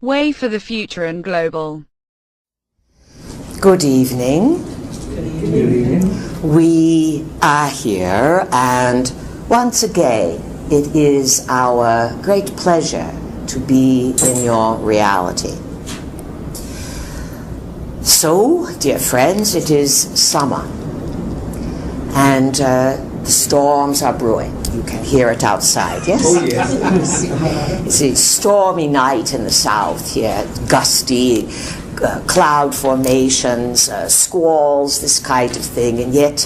Way for the Future and Global. Good evening. Good evening. We are here, and once again, it is our great pleasure to be in your reality. So, dear friends, it is summer, and the storms are brewing. You can hear it outside, yes? Oh, yes. It's a stormy night in the south here, gusty cloud formations, squalls, this kind of thing, and yet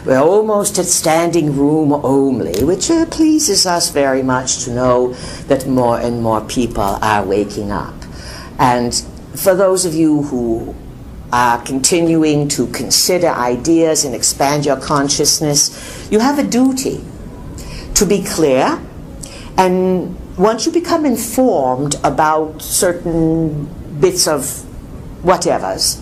we're almost at standing room only, which pleases us very much to know that more and more people are waking up. And for those of you who are continuing to consider ideas and expand your consciousness, you have a duty to be clear, and once you become informed about certain bits of whatevers,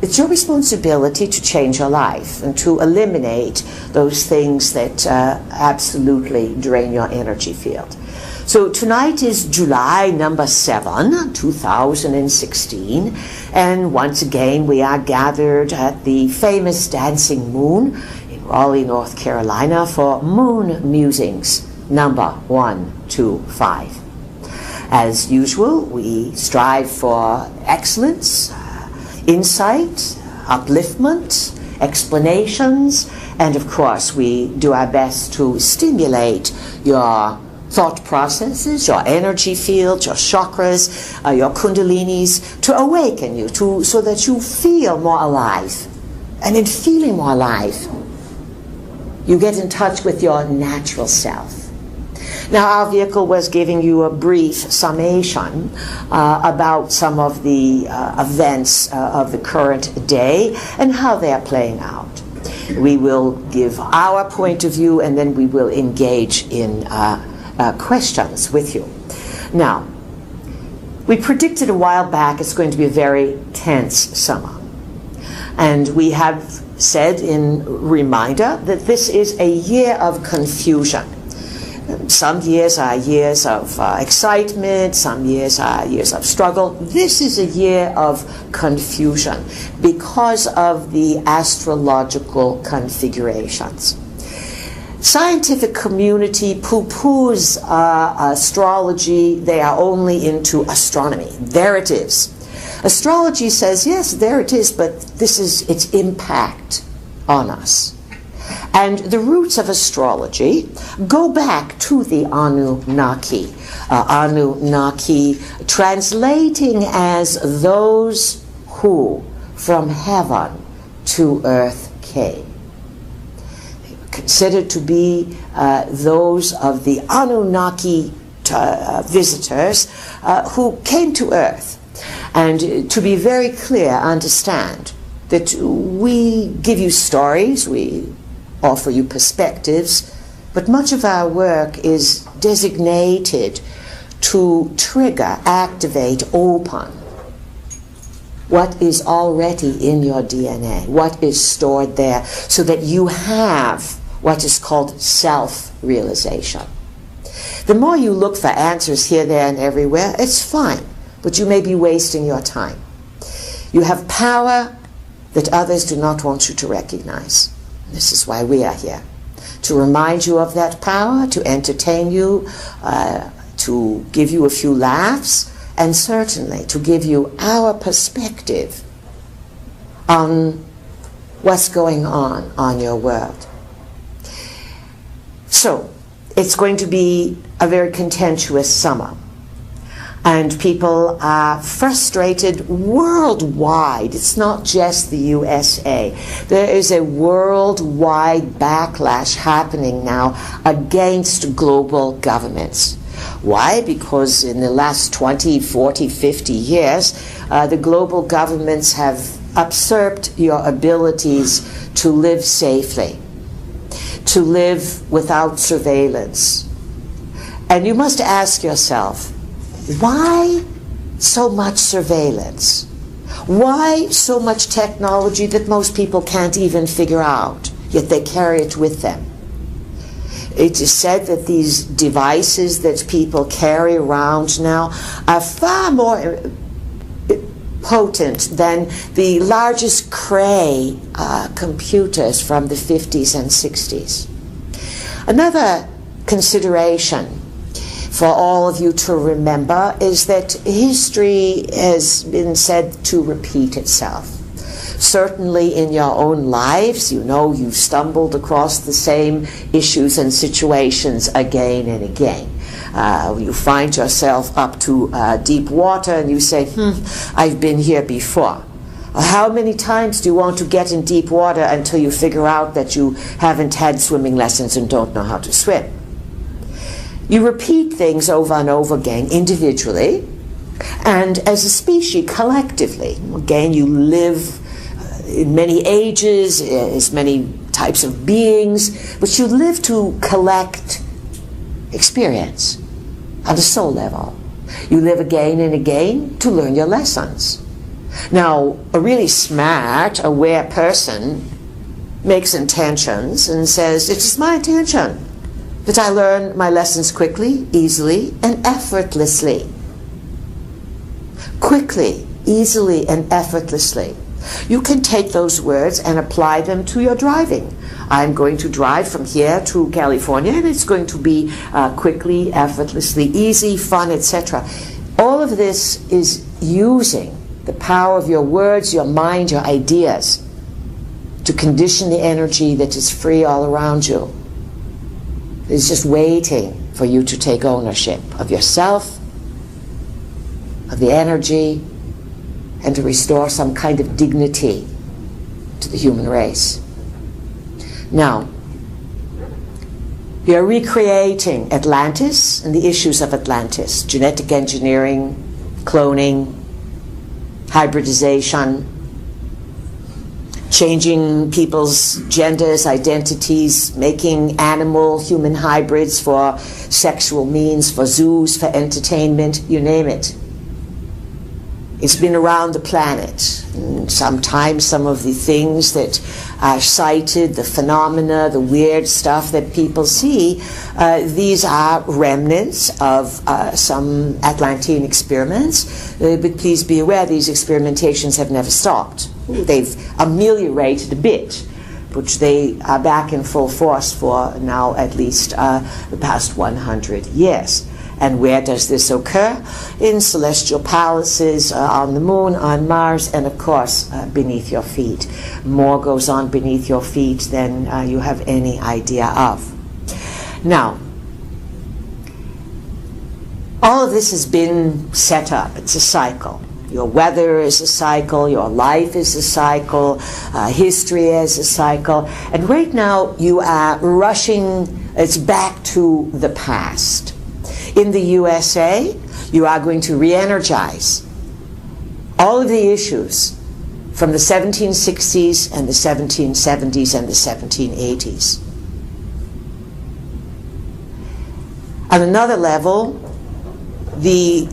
it's your responsibility to change your life and to eliminate those things that absolutely drain your energy field. So tonight is July number 7, 2016, and once again we are gathered at the famous Dancing Moon in Raleigh, North Carolina for Moon Musings number 125. As usual, we strive for excellence, insight, upliftment, explanations, and of course we do our best to stimulate your thought processes, your energy fields, your chakras, your kundalinis, to awaken you, so that you feel more alive. And in feeling more alive, you get in touch with your natural self. Now, our vehicle was giving you a brief summation about some of the events of the current day and how they are playing out. We will give our point of view, and then we will engage in questions with you. Now, we predicted a while back it's going to be a very tense summer. And we have said in reminder that this is a year of confusion. Some years are years of excitement, some years are years of struggle. This is a year of confusion because of the astrological configurations. Scientific community poo-poos astrology. They are only into astronomy. There it is. Astrology says, yes, there it is, but this is its impact on us. And the roots of astrology go back to the Anunnaki. Anunnaki translating as those who from heaven to earth came. They were considered to be those of the Anunnaki visitors who came to earth. And to be very clear, understand that we give you stories, we offer you perspectives, but much of our work is designated to trigger, activate, open what is already in your DNA, what is stored there, so that you have what is called self-realization. The more you look for answers here, there, and everywhere, it's fine, but you may be wasting your time. You have power that others do not want you to recognize. This is why we are here, to remind you of that power, to entertain you, to give you a few laughs, and certainly to give you our perspective on what's going on your world. So, it's going to be a very contentious summer. And people are frustrated worldwide. It's not just the USA. There is a worldwide backlash happening now against global governments. Why? Because in the last 20, 40, 50 years, the global governments have usurped your abilities to live safely, to live without surveillance. And you must ask yourself, why so much surveillance? Why so much technology that most people can't even figure out, yet they carry it with them? It is said that these devices that people carry around now are far more potent than the largest Cray computers from the 50s and 60s. Another consideration for all of you to remember is that history has been said to repeat itself. Certainly in your own lives, you know you've stumbled across the same issues and situations again and again. You find yourself up to deep water and you say, I've been here before. How many times do you want to get in deep water until you figure out that you haven't had swimming lessons and don't know how to swim? You repeat things over and over again individually and as a species collectively. Again, you live in many ages, as many types of beings, but you live to collect experience on a soul level. You live again and again to learn your lessons. Now, a really smart, aware person makes intentions and says, it is my intention that I learn my lessons quickly, easily, and effortlessly. Quickly, easily, and effortlessly. You can take those words and apply them to your driving. I'm going to drive from here to California, and it's going to be quickly, effortlessly, easy, fun, etc. All of this is using the power of your words, your mind, your ideas to condition the energy that is free all around you. It's just waiting for you to take ownership of yourself, of the energy, and to restore some kind of dignity to the human race. Now, we are recreating Atlantis and the issues of Atlantis: genetic engineering, cloning, hybridization, changing people's genders, identities, making animal-human hybrids for sexual means, for zoos, for entertainment, you name it. It's been around the planet. And sometimes some of the things that are cited, the phenomena, the weird stuff that people see, these are remnants of some Atlantean experiments. But please be aware, these experimentations have never stopped. They've ameliorated a bit, but they are back in full force for now at least the past 100 years. And where does this occur? In celestial palaces, on the moon, on Mars, and of course beneath your feet. More goes on beneath your feet than you have any idea of. Now, all of this has been set up. It's a cycle. Your weather is a cycle, your life is a cycle, history is a cycle, and right now you are rushing, it's back to the past. In the USA, you are going to re-energize all of the issues from the 1760s and the 1770s and the 1780s. On another level, the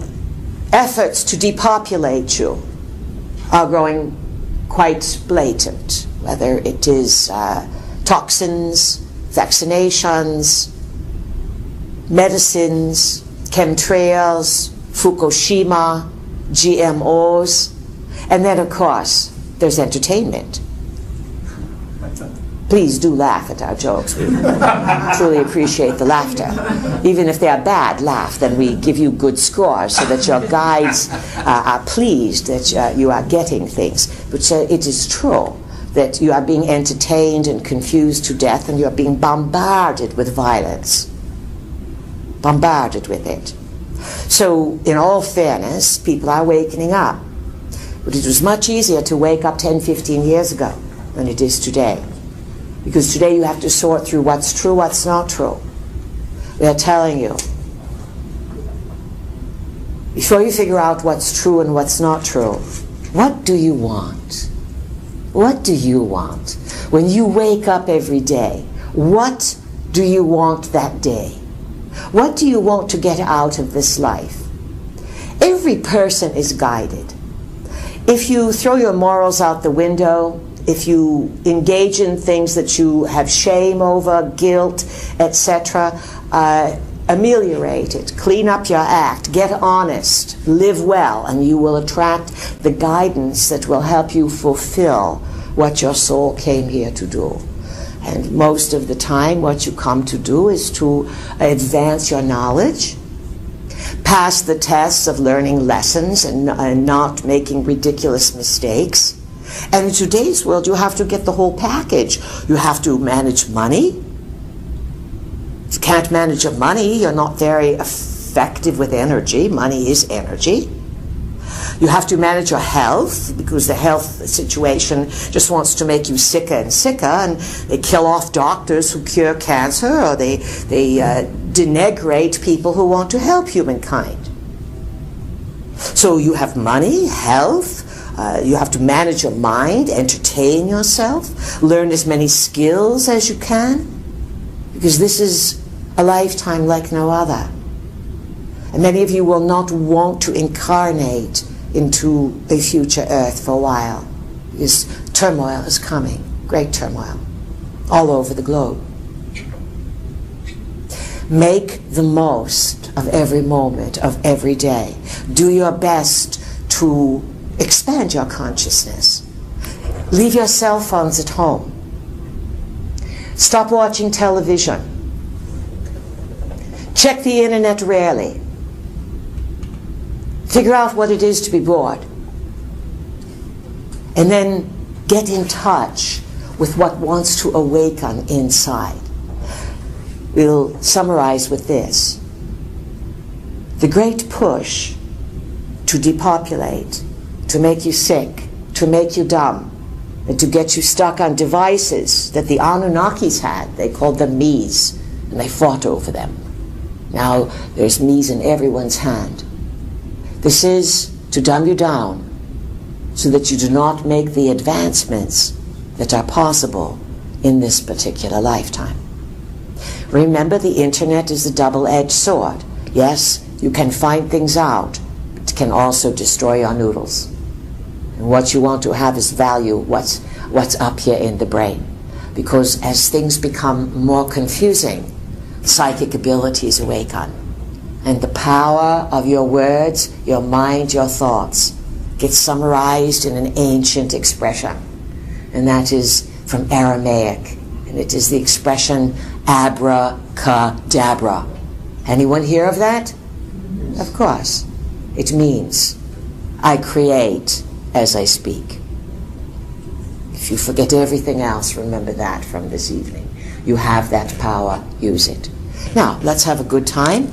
efforts to depopulate you are growing quite blatant, whether it is toxins, vaccinations, medicines, chemtrails, Fukushima, GMOs, and then of course there's entertainment. Please do laugh at our jokes. We truly appreciate the laughter. Even if they are bad, laugh. Then we give you good scores so that your guides are pleased that you are getting things. But it is true that you are being entertained and confused to death, and you are being bombarded with violence. Bombarded with it. So, in all fairness, people are waking up. But it was much easier to wake up 10, 15 years ago than it is today. Because today you have to sort through what's true, what's not true. We are telling you, before you figure out what's true and what's not true, what do you want? What do you want? When you wake up every day, what do you want that day? What do you want to get out of this life? Every person is guided. If you throw your morals out the window, if you engage in things that you have shame over, guilt, etc., ameliorate it, clean up your act, get honest, live well, and you will attract the guidance that will help you fulfill what your soul came here to do. And most of the time, what you come to do is to advance your knowledge, pass the tests of learning lessons and not making ridiculous mistakes. And in today's world, you have to get the whole package. You have to manage money. If you can't manage your money, you're not very effective with energy. Money is energy. You have to manage your health, because the health situation just wants to make you sicker and sicker, and they kill off doctors who cure cancer, or they denigrate people who want to help humankind. So you have money, health, you have to manage your mind, entertain yourself, learn as many skills as you can, because this is a lifetime like no other. And many of you will not want to incarnate into a future earth for a while, because turmoil is coming, great turmoil, all over the globe. Make the most of every moment of every day. Do your best to expand your consciousness. Leave your cell phones at home. Stop watching television. Check the internet rarely. Figure out what it is to be bored. And then get in touch with what wants to awaken inside. We'll summarize with this. The great push to depopulate, to make you sick, to make you dumb, and to get you stuck on devices that the Anunnakis had. They called them me's, and they fought over them. Now there's me's in everyone's hand. This is to dumb you down so that you do not make the advancements that are possible in this particular lifetime. Remember, the internet is a double-edged sword. Yes, you can find things out, but it can also destroy your noodles. And what you want to have is value what's up here in the brain. Because as things become more confusing, psychic abilities awaken. And the power of your words, your mind, your thoughts gets summarized in an ancient expression. And that is from Aramaic. And it is the expression abracadabra. Anyone hear of that? Of course. It means I create as I speak. If you forget everything else, remember that from this evening. You have that power, use it. Now, let's have a good time.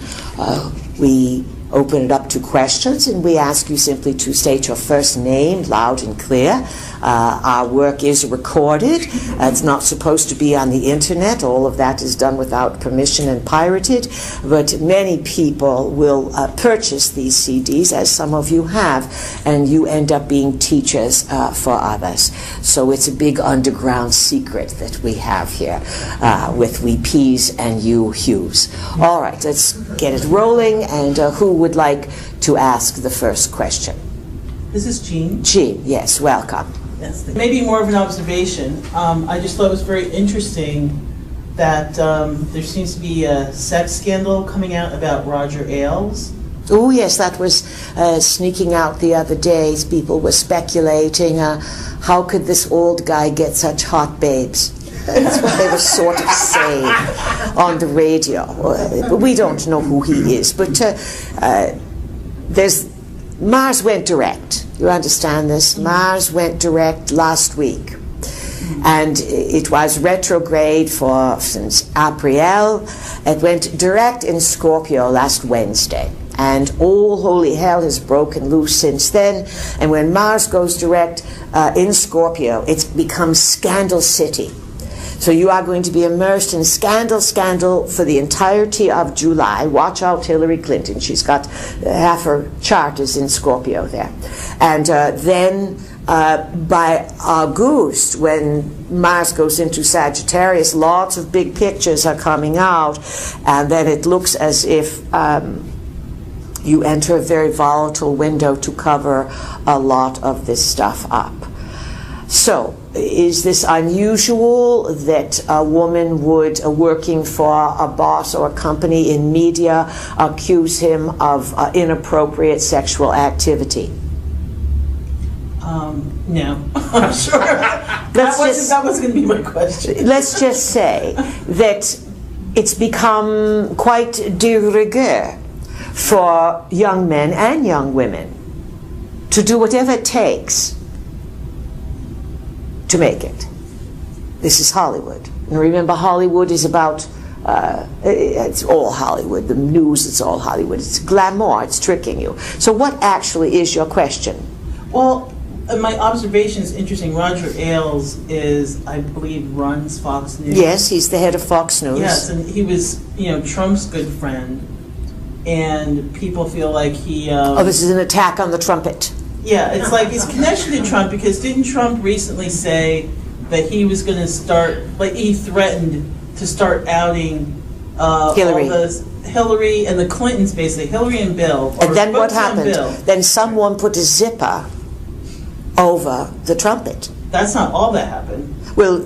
We open it up to questions, and we ask you simply to state your first name loud and clear. Our work is recorded. It's not supposed to be on the internet. All of that is done without permission and pirated. But many people will purchase these CDs, as some of you have, and you end up being teachers for others. So it's a big underground secret that we have here with we P's and you Hughes. All right, let's get it rolling. And who would like to ask the first question? This is Jean. Jean, yes, welcome. Yes. Maybe more of an observation. I just thought it was very interesting that there seems to be a sex scandal coming out about Roger Ailes. Oh, yes, that was sneaking out the other day. People were speculating, how could this old guy get such hot babes? That's what they were sort of saying on the radio. But we don't know who he is. But Mars went direct. You understand this? Mars went direct last week. And it was retrograde since April. It went direct in Scorpio last Wednesday. And all holy hell has broken loose since then. And when Mars goes direct in Scorpio, it becomes Scandal City. So you are going to be immersed in scandal for the entirety of July. Watch out, Hillary Clinton. She's got half her chart is in Scorpio there. And then by August, when Mars goes into Sagittarius, lots of big pictures are coming out. And then it looks as if you enter a very volatile window to cover a lot of this stuff up. So, is this unusual that a woman would, working for a boss or a company in media, accuse him of inappropriate sexual activity? No, I'm sure. That was going to be my question. Let's just say that it's become quite de rigueur for young men and young women to do whatever it takes to make it. This is Hollywood. And remember, Hollywood is about, it's all Hollywood. The news, it's all Hollywood. It's glamour, it's tricking you. So what actually is your question? Well, my observation is interesting. Roger Ailes is, I believe, runs Fox News. Yes, he's the head of Fox News. Yes, and he was, Trump's good friend. And people feel like he... oh, this is an attack on the trumpet. Yeah, it's like his connection to Trump, because didn't Trump recently say that he was going to start, like he threatened to start outing Hillary and the Clintons, basically, Hillary and Bill. And then what happened? Then someone put a zipper over the trumpet. That's not all that happened. Well,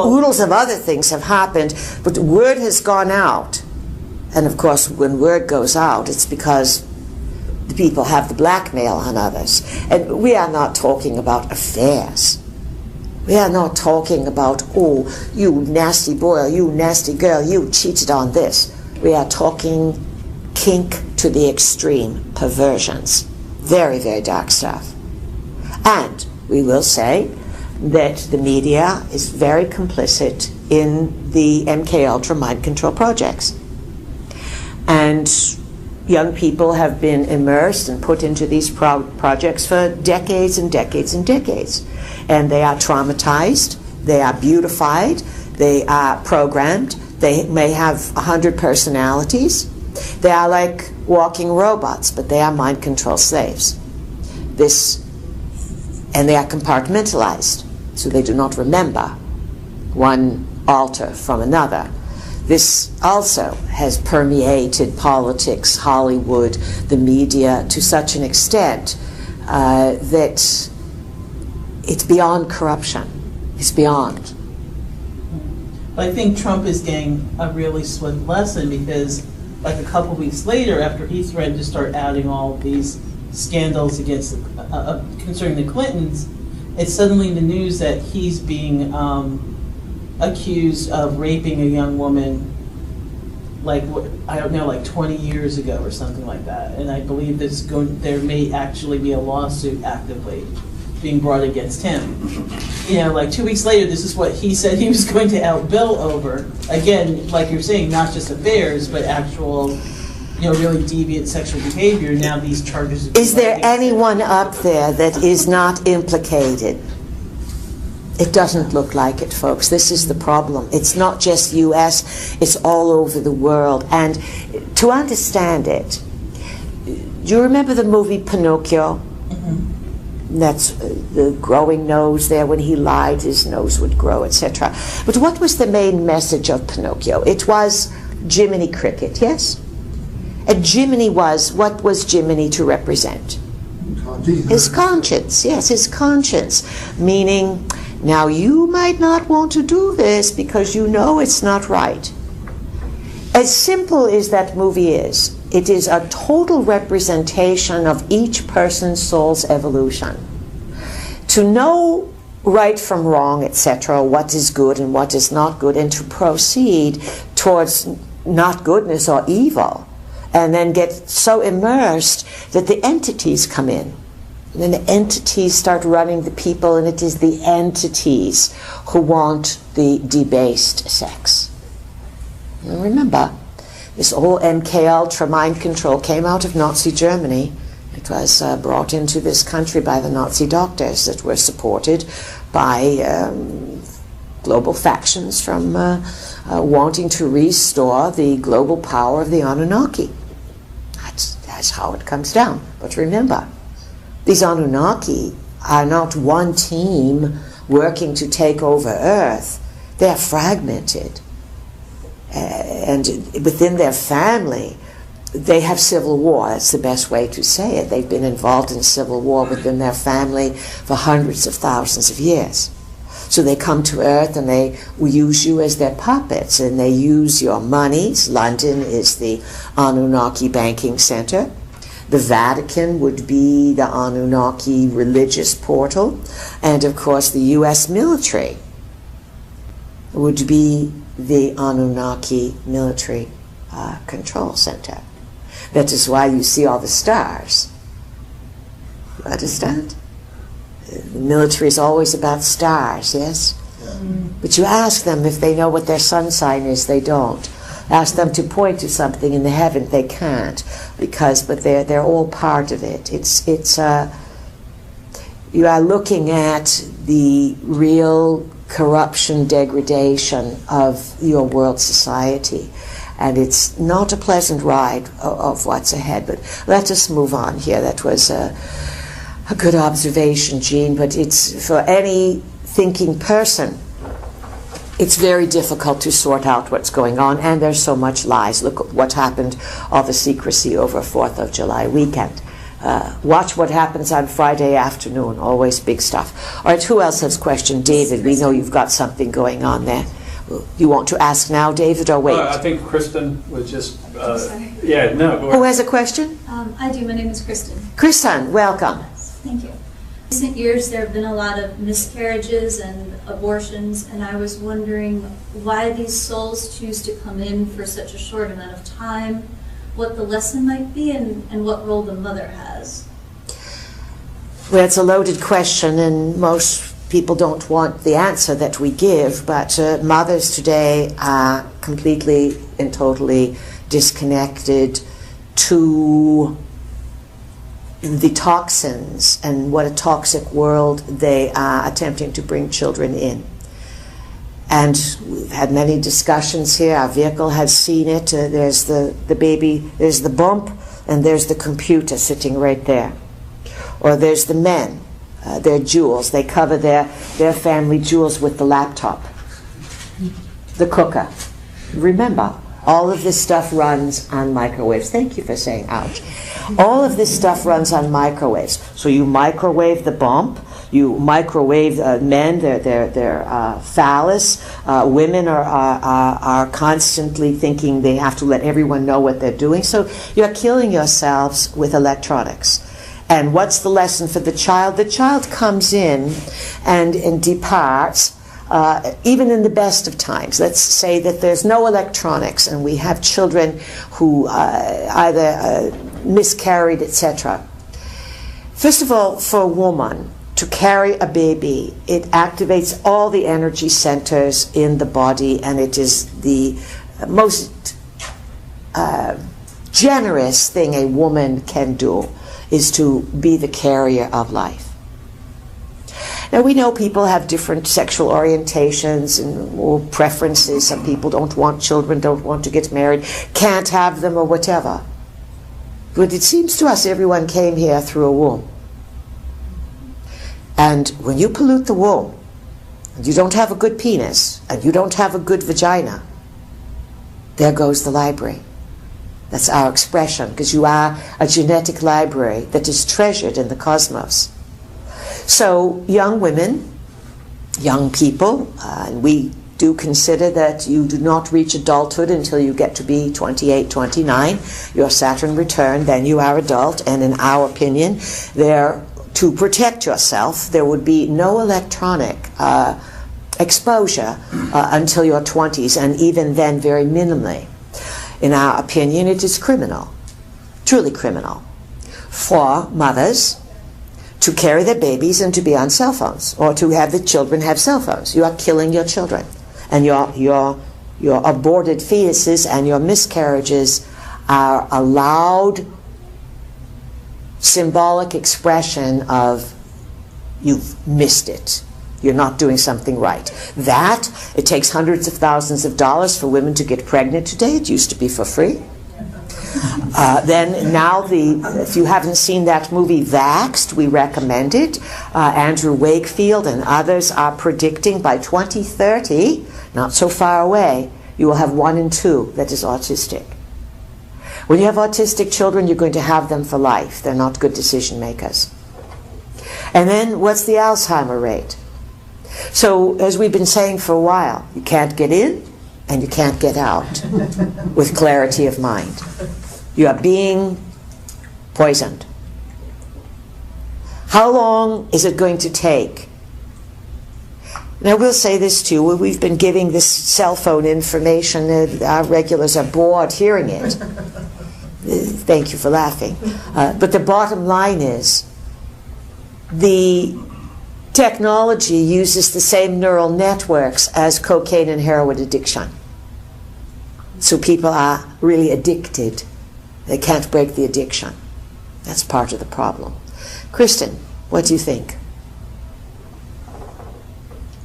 oodles of other things have happened, but word has gone out. And of course, when word goes out, it's because the people have the blackmail on others. And we are not talking about affairs. We are not talking about, oh, you nasty boy, or you nasty girl, you cheated on this. We are talking kink to the extreme, perversions. Very, very dark stuff. And we will say that the media is very complicit in the MKUltra mind control projects. And young people have been immersed and put into these projects for decades and decades and decades. And they are traumatized, they are beautified, they are programmed, they may have 100 personalities. They are like walking robots, but they are mind control slaves. And they are compartmentalized, so they do not remember one altar from another. This also has permeated politics, Hollywood, the media, to such an extent that it's beyond corruption. It's beyond. But I think Trump is getting a really swift lesson, because like a couple weeks later, after he threatened to start outing all these scandals against concerning the Clintons, it's suddenly in the news that he's being accused of raping a young woman, like, I don't know, like 20 years ago or something like that. And I believe there may actually be a lawsuit actively being brought against him. Like 2 weeks later, this is what he said he was going to out Bill over. Again, like you're saying, not just affairs, but actual, really deviant sexual behavior. Now these charges. Is there anyone up there that is not implicated? It doesn't look like it, folks. This is the problem. It's not just U.S., it's all over the world. And to understand it, do you remember the movie Pinocchio? Mm-hmm. That's the growing nose there. When he lied, his nose would grow, etc. But what was the main message of Pinocchio? It was Jiminy Cricket, yes? And Jiminy what was Jiminy to represent? His conscience, yes, his conscience. Meaning, now you might not want to do this because you know it's not right. As simple as that movie is, it is a total representation of each person's soul's evolution. To know right from wrong, etc., what is good and what is not good, and to proceed towards not goodness or evil, and then get so immersed that the entities come in. And then the entities start running the people, and it is the entities who want the debased sex. And remember, this whole MKUltra mind control came out of Nazi Germany. It was brought into this country by the Nazi doctors that were supported by global factions from wanting to restore the global power of the Anunnaki. That's how it comes down. But remember, these Anunnaki are not one team working to take over Earth. They are fragmented. And within their family, they have civil war. That's the best way to say it. They've been involved in civil war within their family for hundreds of thousands of years. So they come to Earth and they use you as their puppets, and they use your monies. London is the Anunnaki banking center. The Vatican would be the Anunnaki religious portal. And of course the US military would be the Anunnaki military control center. That is why you see all the stars. You understand? The military is always about stars, yes? But you ask them if they know what their sun sign is, they don't. Ask them to point to something in the heaven, they can't, but they're all part of it. You are looking at the real corruption, degradation of your world society. And it's not a pleasant ride of what's ahead. But let us move on here. That was a good observation, Jean. But it's, for any thinking person, it's very difficult to sort out what's going on. And there's so much lies. Look at what happened, all the secrecy over 4th of July weekend. Watch what happens on Friday afternoon. Always big stuff. All right, who else has questioned? David, we know you've got something going on there. You want to ask now, David, or wait? I think Kristen was just... sorry. Yeah, no. Who has a question? I do. My name is Kristen. Kristen, welcome. Thank you. In recent years, there have been a lot of miscarriages and abortions, and I was wondering why these souls choose to come in for such a short amount of time, what the lesson might be, and what role the mother has. Well, it's a loaded question, and most people don't want the answer that we give, but mothers today are completely and totally disconnected to the toxins and what a toxic world they are attempting to bring children in. And we've had many discussions here. Our vehicle has seen it. There's the baby, there's the bump, and there's the computer sitting right there. Or there's the men. Their jewels. They cover their family jewels with the laptop, the cooker. Remember, all of this stuff runs on microwaves. Thank you for saying ouch. All of this stuff runs on microwaves. So you microwave the bump, you microwave men, their phallus. Women are constantly thinking they have to let everyone know what they're doing. So you're killing yourselves with electronics. And what's the lesson for the child? The child comes in and departs, even in the best of times. Let's say that there's no electronics and we have children who either miscarried, etc. First of all, for a woman to carry a baby, it activates all the energy centers in the body, and it is the most generous thing a woman can do, is to be the carrier of life. Now, we know people have different sexual orientations and preferences. Some people don't want children, don't want to get married, can't have them, or whatever. But it seems to us everyone came here through a womb. And when you pollute the womb, and you don't have a good penis, and you don't have a good vagina, there goes the library. That's our expression, because you are a genetic library that is treasured in the cosmos. So young women, young people, and we do consider that you do not reach adulthood until you get to be 28, 29. Your Saturn return, then you are adult, and in our opinion, to protect yourself, there would be no electronic exposure until your 20s, and even then very minimally. In our opinion, it is criminal, truly criminal, for mothers to carry their babies and to be on cell phones, or to have the children have cell phones. You are killing your children. And your aborted fetuses and your miscarriages are a loud, symbolic expression of you've missed it. You're not doing something right. That, it takes hundreds of thousands of dollars for women to get pregnant today. It used to be for free. Then now, if you haven't seen that movie Vaxxed, we recommend it. Andrew Wakefield and others are predicting by 2030, not so far away, you will have 1 in 2 that is autistic. When you have autistic children, you're going to have them for life. They're not good decision makers. And then what's the Alzheimer rate? So, as we've been saying for a while, you can't get in and you can't get out with clarity of mind. You are being poisoned. How long is it going to take? Now, we'll say this too. We've been giving this cell phone information, and our regulars are bored hearing it. Thank you for laughing. But the bottom line is, the technology uses the same neural networks as cocaine and heroin addiction. So people are really addicted. They can't break the addiction. That's part of the problem. Kristen, what do you think?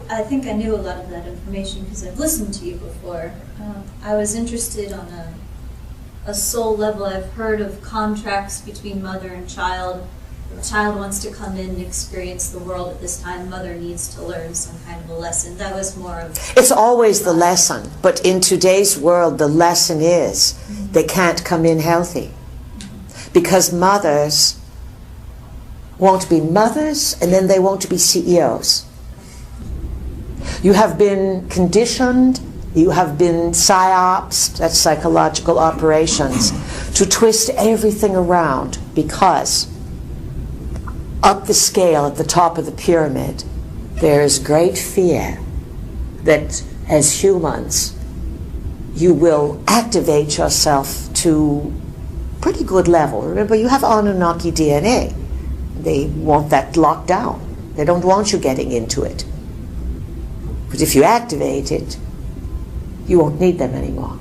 I think I knew a lot of that information because I've listened to you before. I was interested on a soul level. I've heard of contracts between mother and child. The child wants to come in and experience the world at this time. Mother needs to learn some kind of a lesson. That was more of... It's always the lesson, but in today's world, the lesson is they can't come in healthy. Because mothers want to be mothers, and then they want to be CEOs. You have been conditioned, you have been psyops, that's psychological operations, to twist everything around, because up the scale at the top of the pyramid, there is great fear that as humans, you will activate yourself to pretty good level. Remember, you have Anunnaki DNA. They want that locked down. They don't want you getting into it. But if you activate it, you won't need them anymore.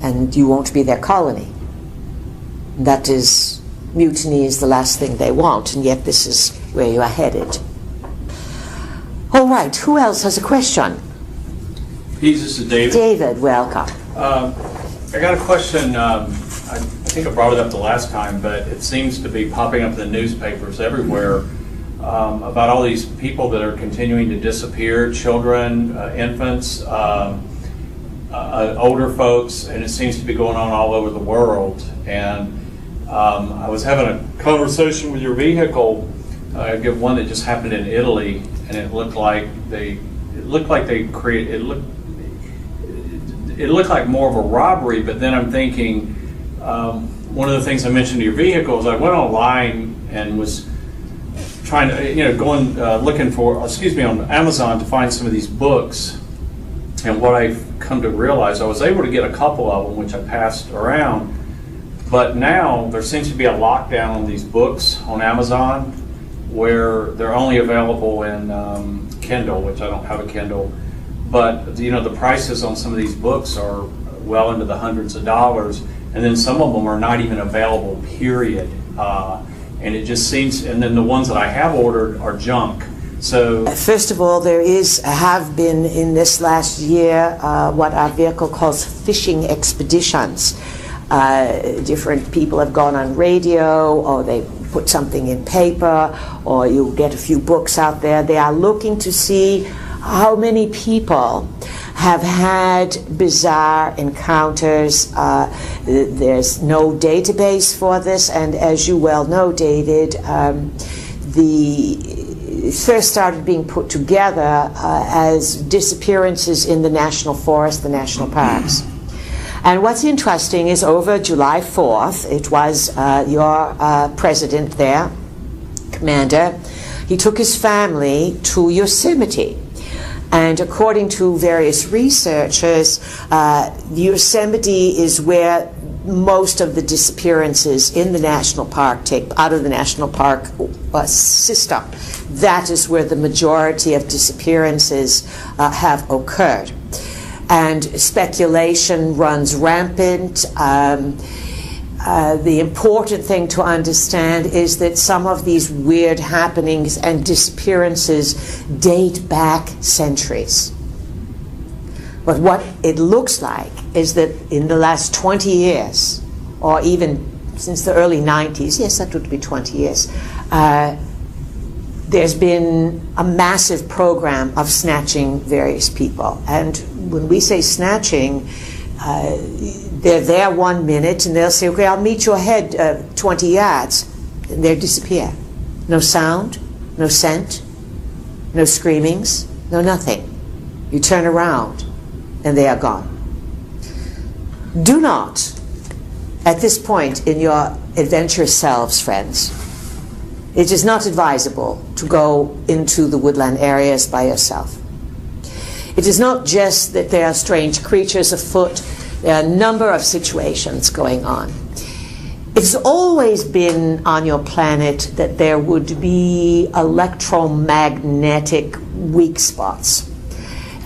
And you won't be their colony. That is, mutiny is the last thing they want, and yet this is where you are headed. All right, who else has a question? Peace, this is David. David, welcome. I got a question. I think I brought it up the last time, but it seems to be popping up in the newspapers everywhere about all these people that are continuing to disappear, children, infants, older folks, and it seems to be going on all over the world. And I was having a conversation with your vehicle, one that just happened in Italy, and it looked like it looked like more of a robbery. But then I'm thinking, one of the things I mentioned to your vehicle is I went online and was trying to, looking for, on Amazon to find some of these books. And what I've come to realize, I was able to get a couple of them, which I passed around. But now there seems to be a lockdown on these books on Amazon, where they're only available in Kindle, which I don't have a Kindle. But the prices on some of these books are well into the hundreds of dollars, and then some of them are not even available, period. And it just seems, and then the ones that I have ordered are junk. So first of all, have been in this last year what our vehicle calls fishing expeditions. Different people have gone on radio, or they put something in paper, or you get a few books out there. They are looking to see how many people have had bizarre encounters. There's no database for this, and as you well know, David, the first started being put together as disappearances in the national forest, the national parks. And what's interesting is over July 4th, it was your president there, Commander, he took his family to Yosemite. And according to various researchers, Yosemite is where most of the disappearances in the national park out of the national park system. That is where the majority of disappearances have occurred. And speculation runs rampant. The important thing to understand is that some of these weird happenings and disappearances date back centuries. But what it looks like is that in the last 20 years, or even since the early 90s, yes, that would be 20 years, there's been a massive program of snatching various people. And when we say snatching, they're there 1 minute and they'll say, okay, I'll meet you ahead 20 yards, and they disappear. No sound, no scent, No screamings, no nothing. You turn around and they are gone. Do not, at this point in your adventurous selves, friends, it is not advisable to go into the woodland areas by yourself. It is not just that there are strange creatures afoot, there are a number of situations going on. It's always been on your planet that there would be electromagnetic weak spots.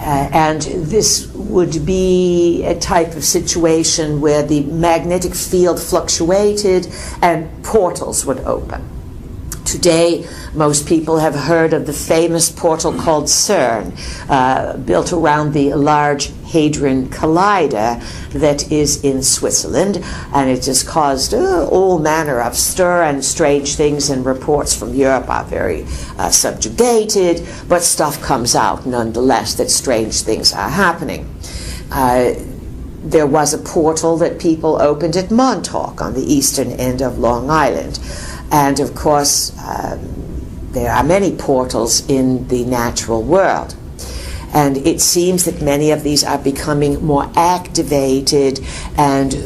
And this would be a type of situation where the magnetic field fluctuated and portals would open. Today, most people have heard of the famous portal called CERN, built around the Large Hadron Collider that is in Switzerland, and it has caused all manner of stir and strange things, and reports from Europe are very subjugated, but stuff comes out nonetheless that strange things are happening. There was a portal that people opened at Montauk on the eastern end of Long Island. And of course, there are many portals in the natural world. And it seems that many of these are becoming more activated, and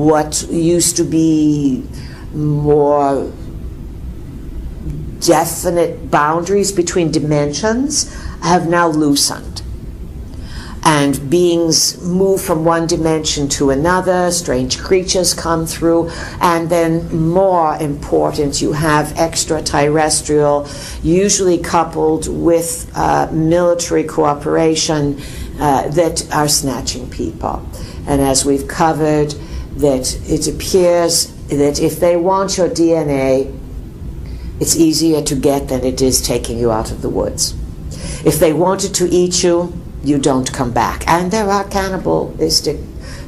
what used to be more definite boundaries between dimensions have now loosened. And beings move from one dimension to another, strange creatures come through, and then more important, you have extraterrestrial, usually coupled with military cooperation that are snatching people. And as we've covered, that it appears that if they want your DNA, it's easier to get than it is taking you out of the woods. If they wanted to eat you, you don't come back. And there are cannibalistic,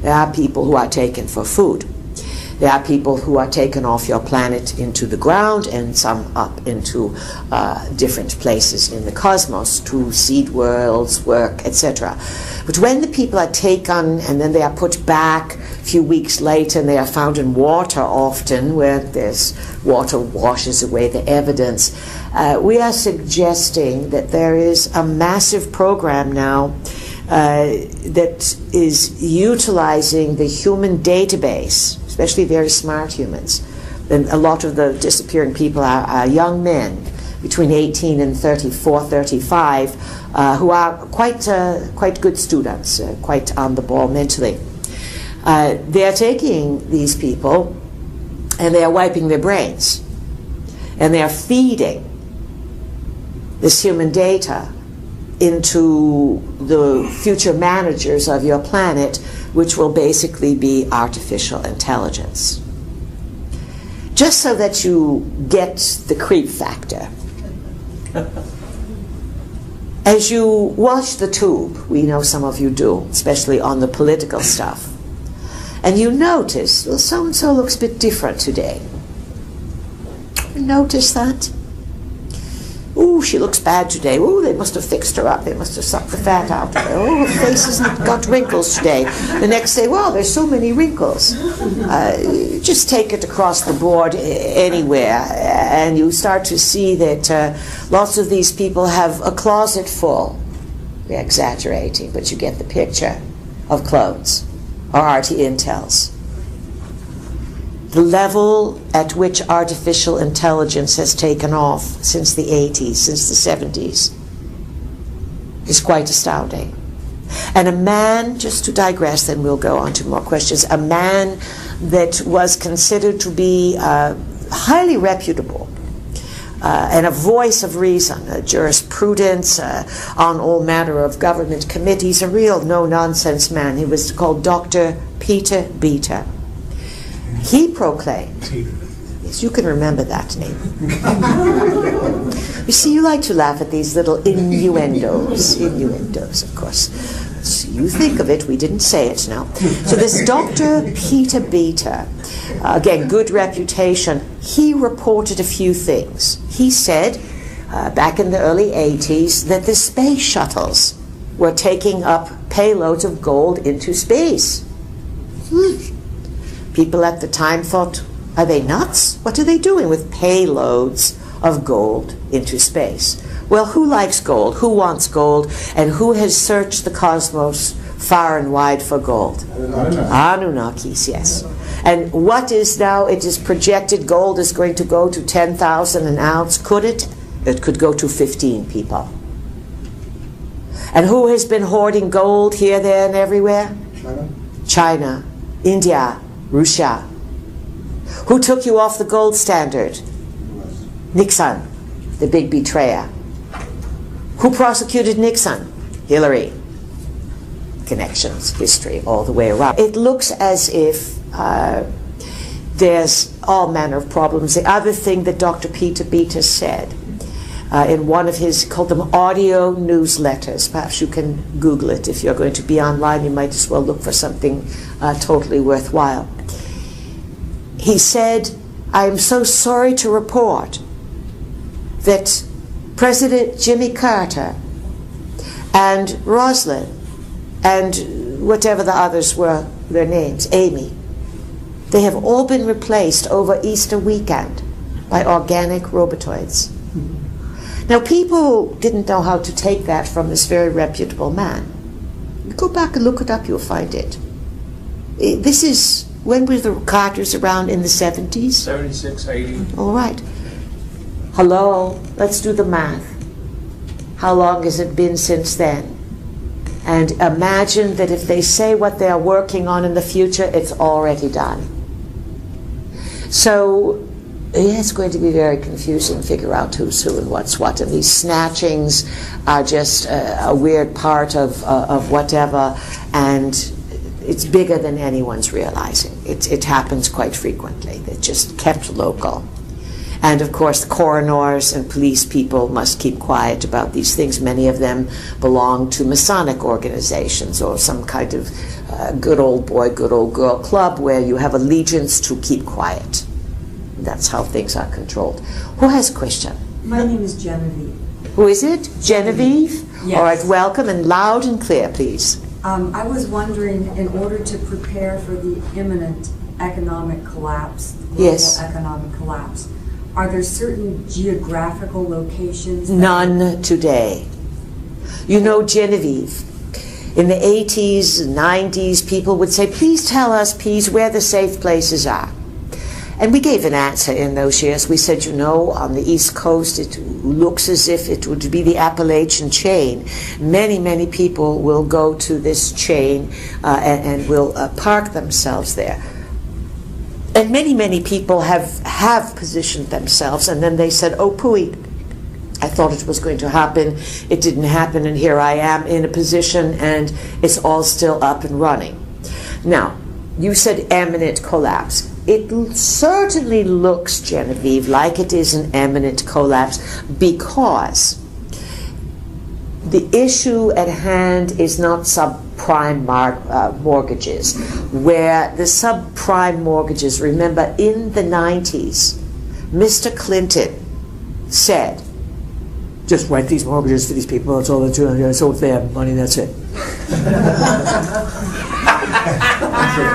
there are people who are taken for food. There are people who are taken off your planet into the ground, and some up into different places in the cosmos to seed worlds, work, etc. But when the people are taken and then they are put back a few weeks later, and they are found in water often, where there's water washes away the evidence, we are suggesting that there is a massive program now that is utilizing the human database, especially very smart humans. And a lot of the disappearing people are young men between 18 and 34, 35, who are quite good students, quite on the ball mentally. They are taking these people and they are wiping their brains, and they are feeding this human data into the future managers of your planet, which will basically be artificial intelligence. Just so that you get the creep factor. As you watch the tube, we know some of you do, especially on the political stuff, and you notice, well, so-and-so looks a bit different today. You notice that? Ooh, she looks bad today. Ooh, they must have fixed her up. They must have sucked the fat out of her. Oh, her face has got wrinkles today. The next day, well, there's so many wrinkles. Just take it across the board anywhere, and you start to see that lots of these people have a closet full. We're exaggerating, but you get the picture of clones or RT Intels. The level at which artificial intelligence has taken off since the 80s, since the 70s, is quite astounding. And a man, just to digress, then we'll go on to more questions, a man that was considered to be highly reputable, and a voice of reason, a jurisprudence on all manner of government committees, a real no-nonsense man. He was called Dr. Peter Beta. He proclaimed, yes, you can remember that name. You see, you like to laugh at these little innuendos, of course. So you think of it, we didn't say it now. So this Dr. Peter Beta, again, good reputation, he reported a few things. He said, back in the early 80s, that the space shuttles were taking up payloads of gold into space. People at the time thought, are they nuts? What are they doing with payloads of gold into space? Well, who likes gold? Who wants gold? And who has searched the cosmos far and wide for gold? Anunnakis, yes. And what is now, it is projected gold is going to go to 10,000 an ounce. Could it? It could go to 15 people. And who has been hoarding gold here, there, and everywhere? China, India, Russia. Who took you off the gold standard? Nixon, the big betrayer. Who prosecuted Nixon? Hillary. Connections, history, all the way around. It looks as if there's all manner of problems. The other thing that Dr. Peter Beta said in one of his, called them audio newsletters. Perhaps you can Google it. If you're going to be online, you might as well look for something totally worthwhile. He said, I am so sorry to report that President Jimmy Carter and Rosalind and whatever the others were, their names, Amy, they have all been replaced over Easter weekend by organic robotoids. Now, people didn't know how to take that from this very reputable man. Go back and look it up, you'll find it. This is, when were the Carters around? In the 70s? 76, 80. All right. Hello, let's do the math. How long has it been since then? And imagine that if they say what they're working on in the future, it's already done. So, yeah, it's going to be very confusing to figure out who's who and what's what. And these snatchings are just a weird part of whatever, and it's bigger than anyone's realizing. It happens quite frequently. They're just kept local. And of course, the coroners and police people must keep quiet about these things. Many of them belong to Masonic organizations or some kind of good old boy, good old girl club where you have allegiance to keep quiet. That's how things are controlled. Who has a question? My name is Genevieve. Who is it? Genevieve? Yes. All right, welcome, and loud and clear, please. I was wondering, in order to prepare for the imminent economic collapse, global Yes. economic collapse, are there certain geographical locations? None today. You know, Genevieve, in the 80s and 90s, people would say, please tell us, please, where the safe places are. And we gave an answer in those years. We said, you know, on the East Coast, it looks as if it would be the Appalachian chain. Many, many people will go to this chain and will park themselves there. And many, many people have positioned themselves, and then they said, oh, pooey, I thought it was going to happen. It didn't happen, and here I am in a position, and it's all still up and running. Now, you said imminent collapse. It certainly looks, Genevieve, like it is an imminent collapse because the issue at hand is not subprime mortgages, where the subprime mortgages, remember in the 90s, Mr. Clinton said, just rent these mortgages for these people, it's all the two, it's all their money, that's it.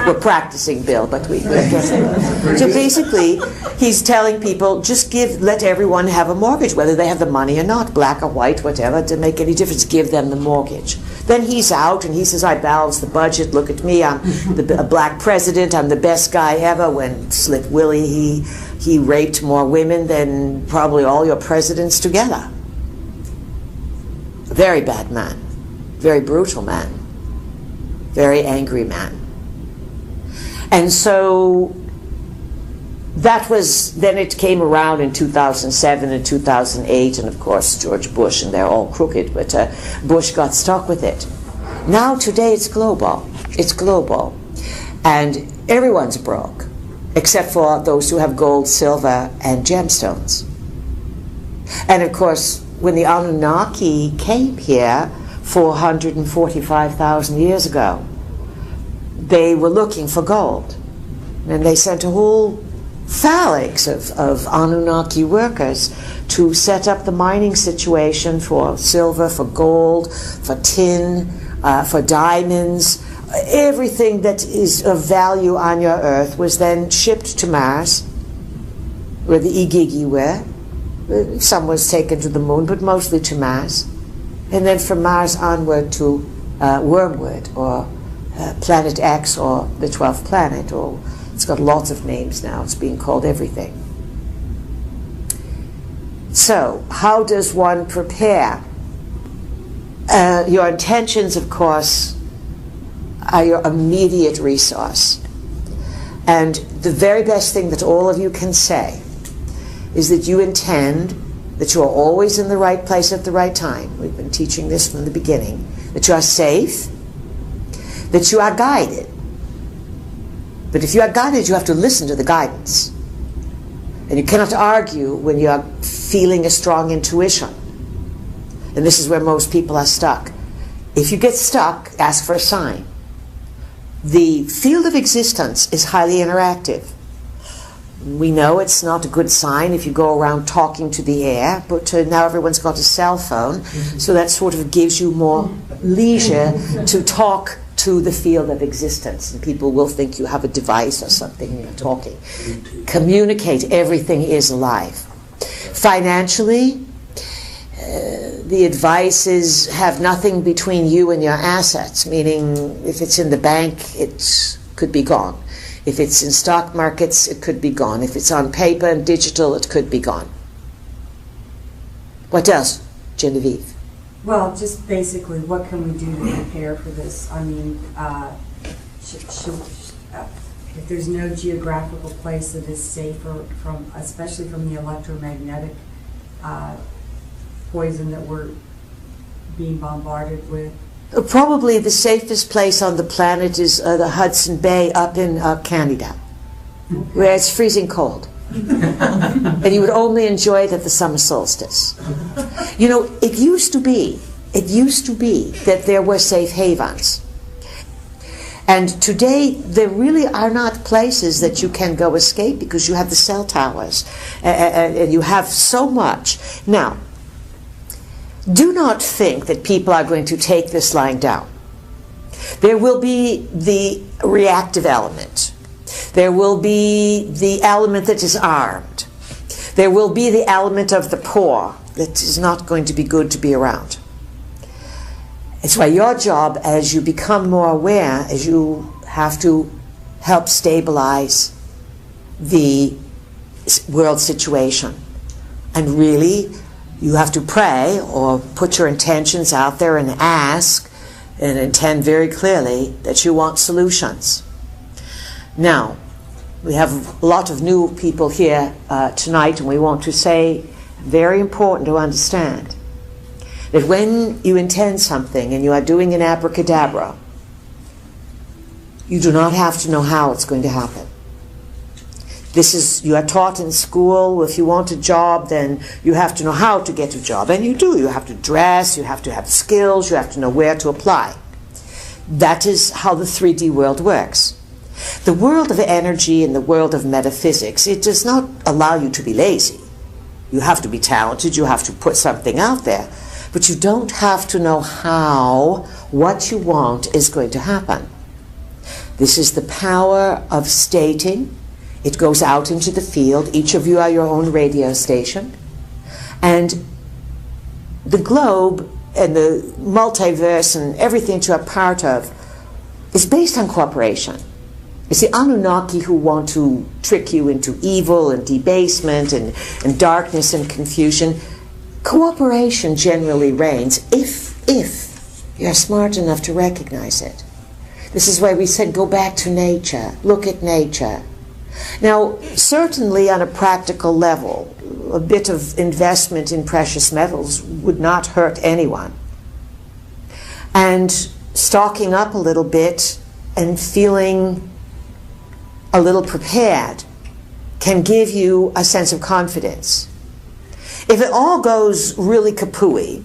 We're practicing, Bill, but we guess it. So basically, he's telling people, just let everyone have a mortgage, whether they have the money or not, black or white, whatever, it doesn't make any difference, give them the mortgage. Then he's out and he says, I balance the budget, look at me, I'm a black president, I'm the best guy ever. When Slit Willie, he raped more women than probably all your presidents together. A very bad man, very brutal man, very angry man. And so that was, then it came around in 2007 and 2008, and of course George Bush, and they're all crooked, but Bush got stuck with it. Now today it's global. It's global. And everyone's broke, except for those who have gold, silver, and gemstones. And of course, when the Anunnaki came here 445,000 years ago, they were looking for gold. And they sent a whole phalanx of Anunnaki workers to set up the mining situation for silver, for gold, for tin, for diamonds. Everything that is of value on your earth was then shipped to Mars, where the Igigi were, Some was taken to the moon, but mostly to Mars. And then from Mars onward to Wormwood, or Planet X, or the 12th planet, or it's got lots of names now. It's being called everything. So, how does one prepare? Your intentions, of course, are your immediate resource. And the very best thing that all of you can say is that you intend that you are always in the right place at the right time. We've been teaching this from the beginning. That you are safe, that you are guided. But if you are guided, you have to listen to the guidance. And you cannot argue when you are feeling a strong intuition. And this is where most people are stuck. If you get stuck, ask for a sign. The field of existence is highly interactive. We know it's not a good sign if you go around talking to the air, but now everyone's got a cell phone, so that sort of gives you more leisure to talk to the field of existence. And people will think you have a device or something when you're talking. Communicate, everything is alive. Financially, the advice is have nothing between you and your assets, meaning if it's in the bank, it could be gone. If it's in stock markets, it could be gone. If it's on paper and digital, it could be gone. What else, Genevieve? Well, just basically, what can we do to prepare for this? I mean, if there's no geographical place that is safer from, especially from the electromagnetic poison that we're being bombarded with. Probably the safest place on the planet is the Hudson Bay up in Canada, where it's freezing cold. And you would only enjoy it at the summer solstice. You know, it used to be that there were safe havens. And today, there really are not places that you can go escape because you have the cell towers and you have so much. Now, do not think that people are going to take this lying down. There will be the reactive element. There will be the element that is armed. There will be the element of the poor that is not going to be good to be around. It's why your job, as you become more aware, is you have to help stabilize the world situation. And really, you have to pray or put your intentions out there and ask and intend very clearly that you want solutions. Now, we have a lot of new people here tonight, and we want to say, very important to understand, that when you intend something and you are doing an abracadabra, you do not have to know how it's going to happen. This is, you are taught in school, if you want a job, then you have to know how to get a job. And you do. You have to dress, you have to have skills, you have to know where to apply. That is how the 3D world works. The world of energy and the world of metaphysics, it does not allow you to be lazy. You have to be talented, you have to put something out there. But you don't have to know how what you want is going to happen. This is the power of stating. It goes out into the field. Each of you are your own radio station. And the globe and the multiverse and everything that you are part of is based on cooperation. It's the Anunnaki who want to trick you into evil and debasement and darkness and confusion. Cooperation generally reigns if you're smart enough to recognize it. This is why we said go back to nature, look at nature. Now, certainly on a practical level, a bit of investment in precious metals would not hurt anyone. And stocking up a little bit and feeling a little prepared can give you a sense of confidence. If it all goes really kapooey,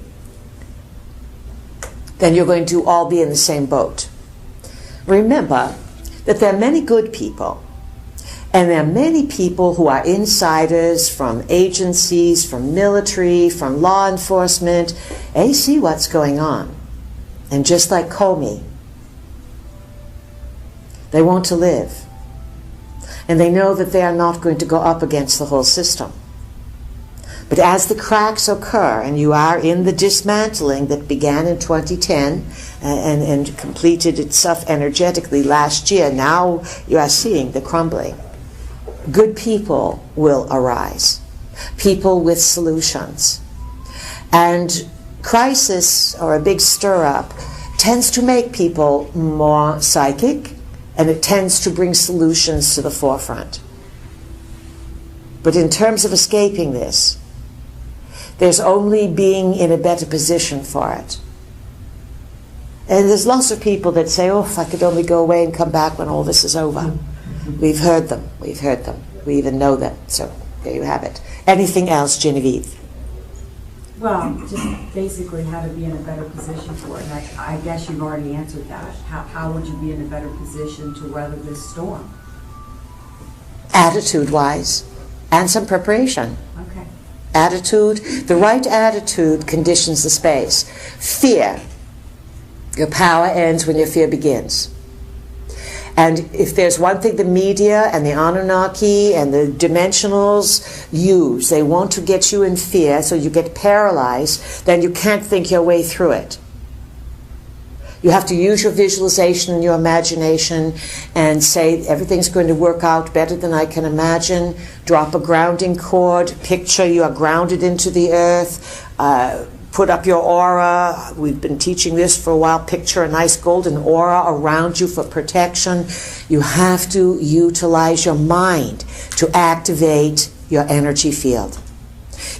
then you're going to all be in the same boat. Remember that there are many good people. And there are many people who are insiders from agencies, from military, from law enforcement. They see what's going on. And just like Comey, they want to live. And they know that they are not going to go up against the whole system. But as the cracks occur, and you are in the dismantling that began in 2010 and completed itself energetically last year, now you are seeing the crumbling. Good people will arise, people with solutions. And crisis, or a big stir-up, tends to make people more psychic, and it tends to bring solutions to the forefront. But in terms of escaping this, there's only being in a better position for it. And there's lots of people that say, oh, if I could only go away and come back when all this is over. We've heard them. We've heard them. We even know them. So there you have it. Anything else, Genevieve? Well, just basically how to be in a better position for it. And I guess you've already answered that. How would you be in a better position to weather this storm? Attitude-wise, and some preparation. Okay. Attitude, the right attitude conditions the space. Fear, your power ends when your fear begins. And if there's one thing the media and the Anunnaki and the dimensionals use, they want to get you in fear so you get paralyzed, then you can't think your way through it. You have to use your visualization and your imagination and say everything's going to work out better than I can imagine. Drop a grounding cord, picture you are grounded into the earth, put up your aura. We've been teaching this for a while. Picture a nice golden aura around you for protection. You have to utilize your mind to activate your energy field.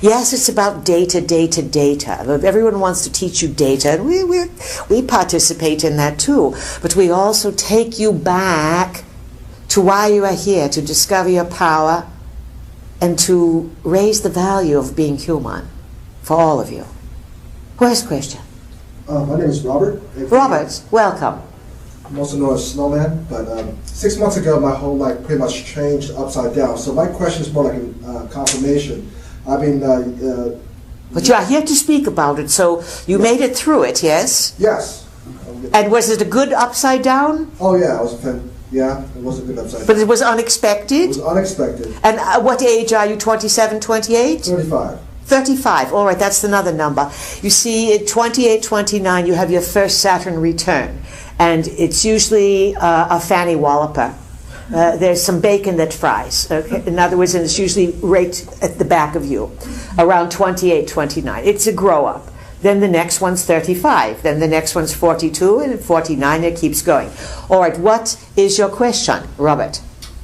Yes, it's about data, data, data. Everyone wants to teach you data, and we participate in that too. But we also take you back to why you are here, to discover your power and to raise the value of being human for all of you. First question. My name is Robert. Robert, welcome. I'm also known as Snowman, but 6 months ago my whole life pretty much changed upside down. So my question is more like a confirmation. I've been... but you are here to speak about it, so you made it through it, yes? Yes. And was it a good upside down? Oh yeah, it was a good upside down. But it was unexpected? It was unexpected. And what age are you, 27, 28? 35. 35, all right, that's another number. You see, at 28, 29, you have your first Saturn return. And it's usually a fanny walloper. There's some bacon that fries. Okay? In other words, and it's usually right at the back of you, around 28, 29. It's a grow-up. Then the next one's 35. Then the next one's 42, and at 49 it keeps going. All right, what is your question, Robert?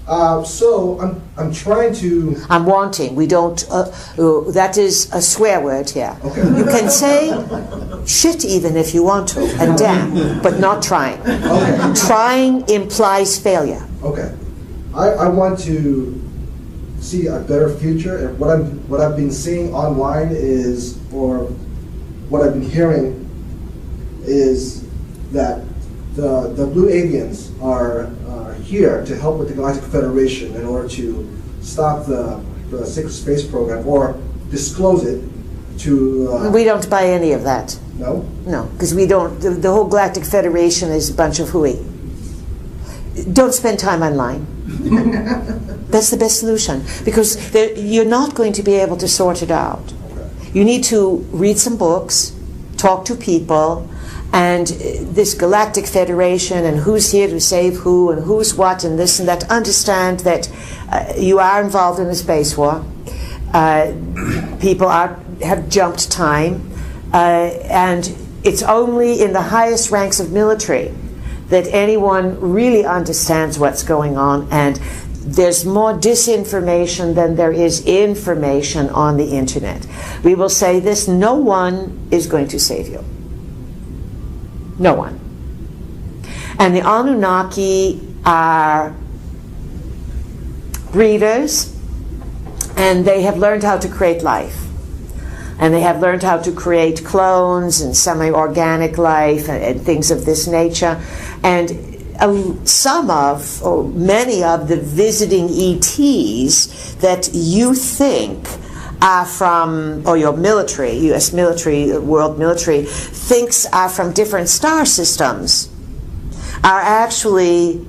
So I'm trying to... I'm wanting. We don't... that is a swear word here. Okay. You can say shit even if you want to, and damn, but not trying. Okay. Trying implies failure. Okay. I want to see a better future, and what I've been seeing online is, or what I've been hearing is that the Pleiadians are here to help with the Galactic Federation in order to stop the secret space program or disclose it to... we don't buy any of that. No? No, because we don't... The whole Galactic Federation is a bunch of hooey. Don't spend time online. That's the best solution, because you're not going to be able to sort it out. You need to read some books, talk to people, and this Galactic Federation and who's here to save who and who's what and this and that. Understand that you are involved in a space war. People have jumped time, and it's only in the highest ranks of military that anyone really understands what's going on, and there's more disinformation than there is information on the internet. We will say this: no one is going to save you. No one. And the Anunnaki are breeders, and they have learned how to create life. And they have learned how to create clones and semi-organic life and things of this nature. And some of, or many of the visiting ETs that you think are from, or your military, U.S. military, world military, thinks are from different star systems, are actually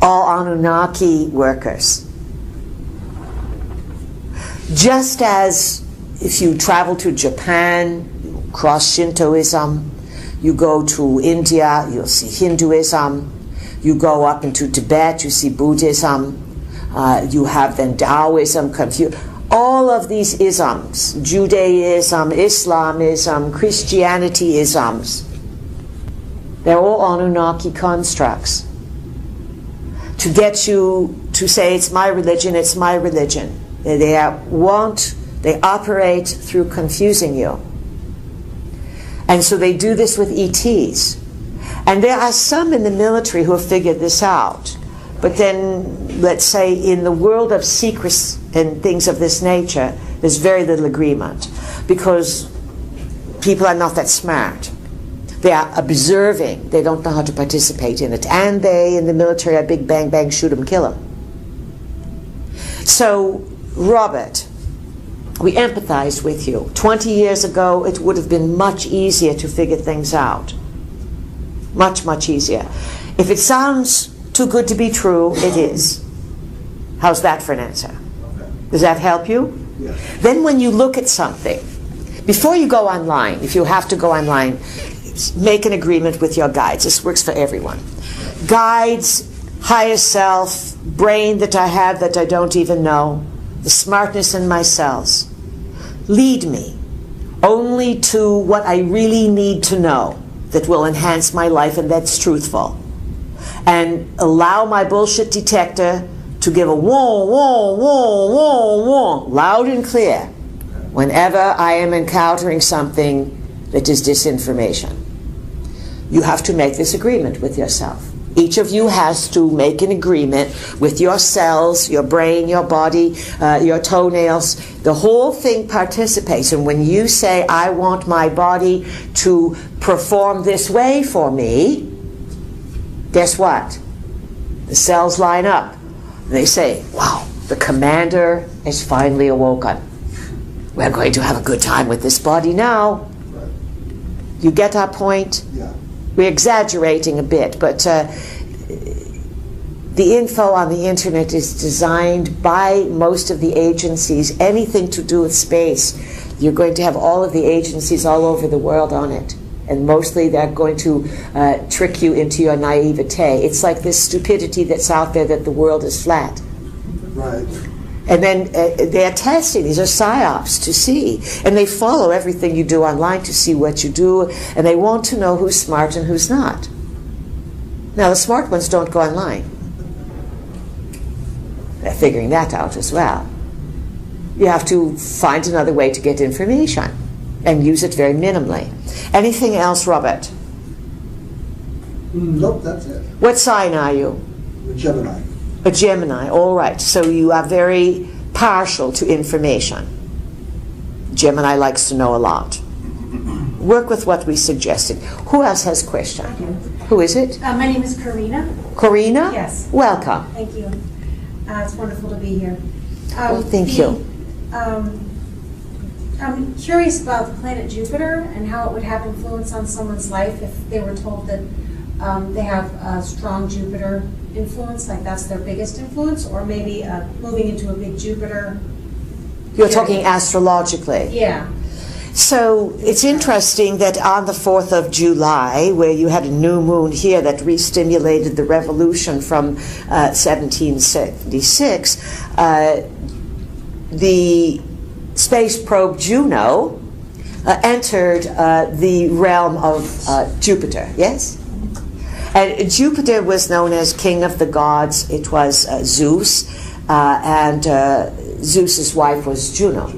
all Anunnaki workers. Just as if you travel to Japan, cross Shintoism, you go to India, you'll see Hinduism. You go up into Tibet, you see Buddhism. You have then Taoism, Confucius. All of these isms, Judaism, Islamism, Christianity-isms, they're all Anunnaki constructs to get you to say it's my religion, it's my religion. They operate through confusing you. And so they do this with ETs. And there are some in the military who have figured this out. But then, let's say, in the world of secrets and things of this nature, there's very little agreement. Because people are not that smart. They are observing. They don't know how to participate in it. And they, in the military, are big bang bang, shoot 'em, kill 'em. So, Robert, we empathized with you. 20 years ago, it would have been much easier to figure things out. Much, much easier. If it sounds too good to be true, it is. How's that for an answer? Does that help you? Yeah. Then when you look at something, before you go online, if you have to go online, make an agreement with your guides. This works for everyone. Guides, higher self, brain that I have that I don't even know, the smartness in my cells. Lead me only to what I really need to know that will enhance my life and that's truthful. And allow my bullshit detector to give a whoa, whoa, whoa, whoa, whoa, loud and clear whenever I am encountering something that is disinformation. You have to make this agreement with yourself. Each of you has to make an agreement with your cells, your brain, your body, your toenails. The whole thing participates. And when you say, I want my body to perform this way for me, guess what? The cells line up. They say, wow, the commander is finally awoken. We're going to have a good time with this body now. Right. You get our point? Yeah. We're exaggerating a bit, but the info on the internet is designed by most of the agencies. Anything to do with space, you're going to have all of the agencies all over the world on it. And mostly they're going to trick you into your naivete. It's like this stupidity that's out there that the world is flat. Right. And then they're testing. These are psyops to see. And they follow everything you do online to see what you do. And they want to know who's smart and who's not. Now, the smart ones don't go online. They're figuring that out as well. You have to find another way to get information and use it very minimally. Anything else, Robert? Nope, that's it. What sign are you? Gemini. A Gemini, all right. So you are very partial to information. Gemini likes to know a lot. Work with what we suggested. Who else has a question? Who is it? My name is Karina. Corina? Yes. Welcome. Thank you. It's wonderful to be here. Well, thank you. I'm curious about the planet Jupiter and how it would have influence on someone's life if they were told that they have a strong Jupiter influence, like that's their biggest influence, or maybe moving into a big Jupiter. You're talking astrologically. Yeah. So it's interesting that on the 4th of July, where you had a new moon here that re-stimulated the revolution from 1776, the space probe Juno entered the realm of Jupiter, yes? And Jupiter was known as king of the gods. It was Zeus, and Zeus's wife was Juno.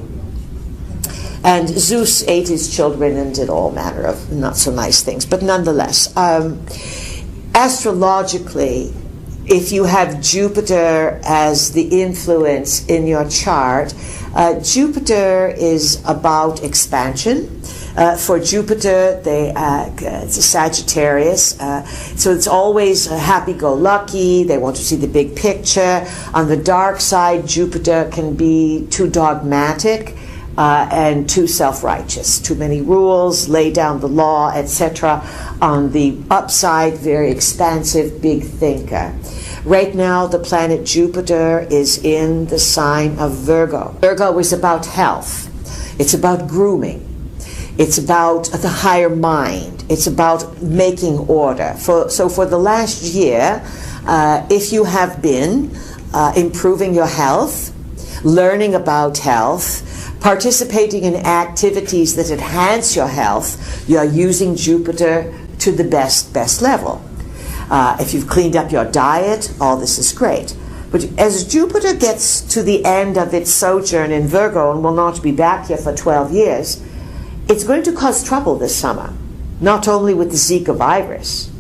And Zeus ate his children and did all manner of not so nice things. But nonetheless, astrologically, if you have Jupiter as the influence in your chart, Jupiter is about expansion. For Jupiter, it's a Sagittarius, so it's always happy-go-lucky. They want to see the big picture. On the dark side, Jupiter can be too dogmatic and too self-righteous. Too many rules, lay down the law, etc. On the upside, very expansive, big thinker. Right now, the planet Jupiter is in the sign of Virgo. Virgo is about health. It's about grooming. It's about the higher mind. It's about making order. So for the last year, if you have been improving your health, learning about health, participating in activities that enhance your health, you are using Jupiter to the best level. If you've cleaned up your diet, all this is great. But as Jupiter gets to the end of its sojourn in Virgo and will not be back here for 12 years, it's going to cause trouble this summer, not only with the Zika virus.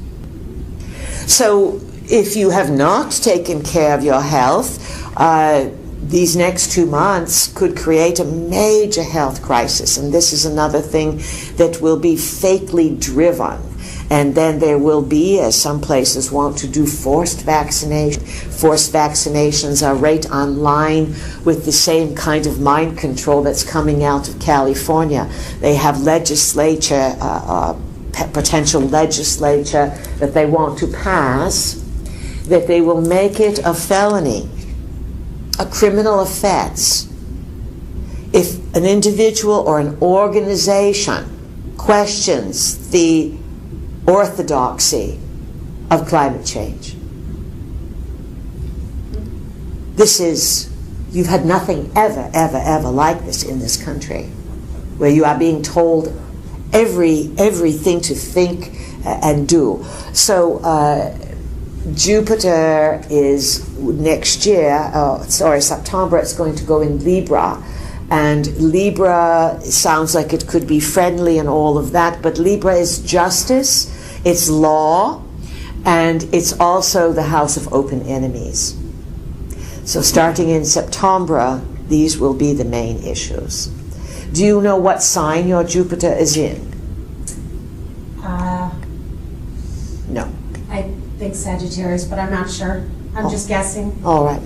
So if you have not taken care of your health, these next 2 months could create a major health crisis, and this is another thing that will be fakely driven. And then there will be, as some places want to do, forced vaccination. Forced vaccinations are right on line with the same kind of mind control that's coming out of California. They have legislature, potential legislature that they want to pass, that they will make it a felony, a criminal offense, if an individual or an organization questions the orthodoxy of climate change. This is, you've had nothing ever like this in this country, where you are being told everything to think and do. So Jupiter is next year, September, it's going to go in Libra. And Libra sounds like it could be friendly and all of that, but Libra is justice, it's law, and it's also the house of open enemies. So starting in September, these will be the main issues. Do you know what sign your Jupiter is in? No. I think Sagittarius, but I'm not sure. I'm just guessing. All right.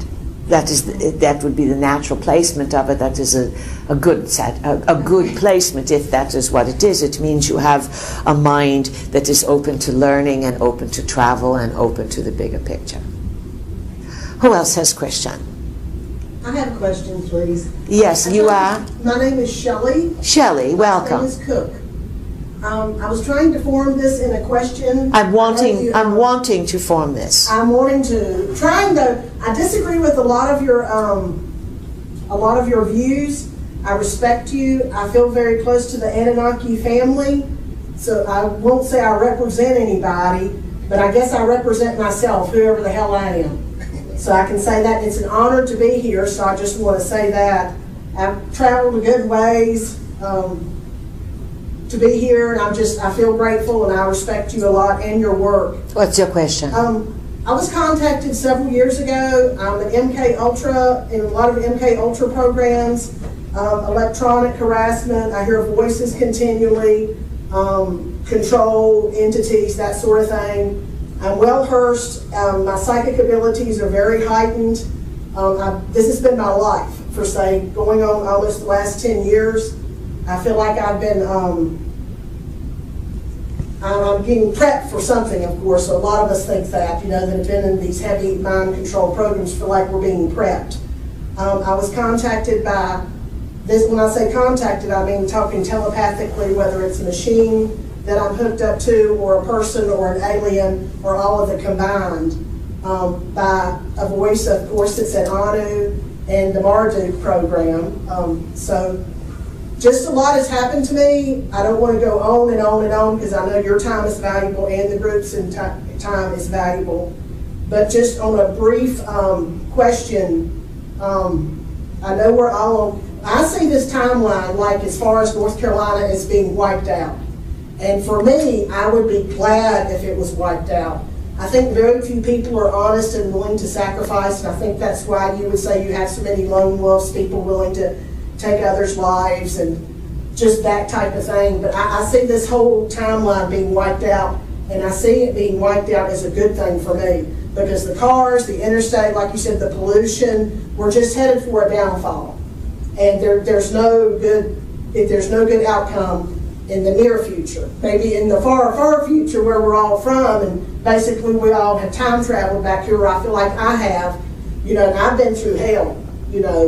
That would be the natural placement of it. That is a good placement, if that is what it is. It means you have a mind that is open to learning and open to travel and open to the bigger picture. Who else has a question? I have a question, please. Yes, you are. My name is Shelley. Shelley, welcome. My name is Cook. I was trying to form this in a question. I'm wanting to form this. I disagree with a lot of your views. I respect you. I feel very close to the Anunnaki family. So I won't say I represent anybody, but I guess I represent myself, whoever the hell I am. So I can say that it's an honor to be here, so I just want to say that. I've traveled a good ways to be here, and I feel grateful, and I respect you a lot and your work. What's your question? I was contacted several years ago. I'm an MK Ultra, in a lot of MK Ultra programs, electronic harassment. I hear voices continually, control entities, that sort of thing. I'm well versed. My psychic abilities are very heightened. This has been my life for, say, going on almost the last 10 years. I feel like I've been, I'm getting prepped for something, of course. So a lot of us think that, that have been in these heavy mind control programs, feel like we're being prepped. I was contacted by this. When I say contacted, I mean talking telepathically, whether it's a machine that I'm hooked up to, or a person, or an alien, or all of it combined, by a voice, of course, that's at Anu and the Marduk program. So just a lot has happened to me. I don't want to go on and on and on, because I know your time is valuable and the group's time is valuable. But just on a brief question, I know we're all, I see this timeline like as far as North Carolina is being wiped out. And for me, I would be glad if it was wiped out. I think very few people are honest and willing to sacrifice, and I think that's why you would say you have so many lone wolves, people willing to take others' lives and just that type of thing. But I see this whole timeline being wiped out, and I see it being wiped out as a good thing for me, because the cars, the interstate, like you said, the pollution, we're just headed for a downfall. And there's no good outcome in the near future. Maybe in the far future, where we're all from, and basically we all have time traveled back here, where I feel like I have, and I've been through hell.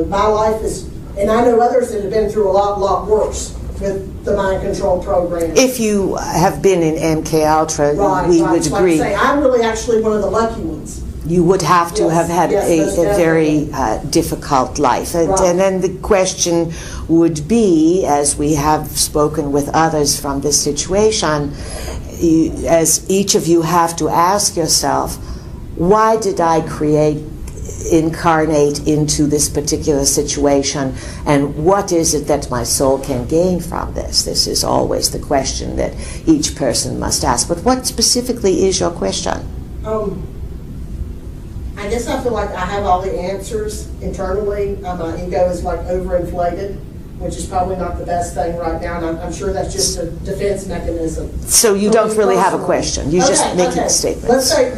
My life is And I know others that have been through a lot worse with the mind control program. If you have been in MK Ultra, Right, we right. would So agree. Like I say, I'm really actually one of the lucky ones. You would have to Yes, have had yes, a most very difficult life. And, Right. and then the question would be, as we have spoken with others from this situation, as each of you have to ask yourself, why did I incarnate into this particular situation, and what is it that my soul can gain from this? This is always the question that each person must ask. But what specifically is your question? I guess I feel like I have all the answers internally. My ego is like overinflated, which is probably not the best thing right now, and I'm sure that's just a defense mechanism. So you don't really have a question. You're just making statements. Let's say,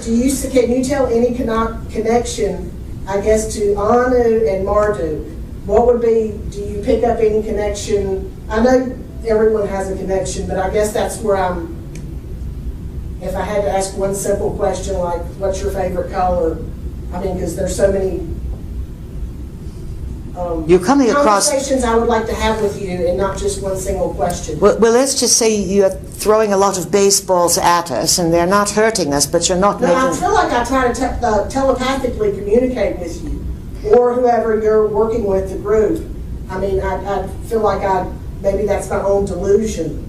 can you tell any connection, I guess, to Anu and Marduk? What would be, do you pick up any connection? I know everyone has a connection, but I guess that's where if I had to ask one simple question like, what's your favorite color? I mean, because there's so many You're coming across conversations I would like to have with you, and not just one single question. Well, let's just say you're throwing a lot of baseballs at us, and they're not hurting us, but you're not No, I making... feel like I try to telepathically communicate with you, or whoever you're working with, the group. I mean, I feel like maybe that's my own delusion.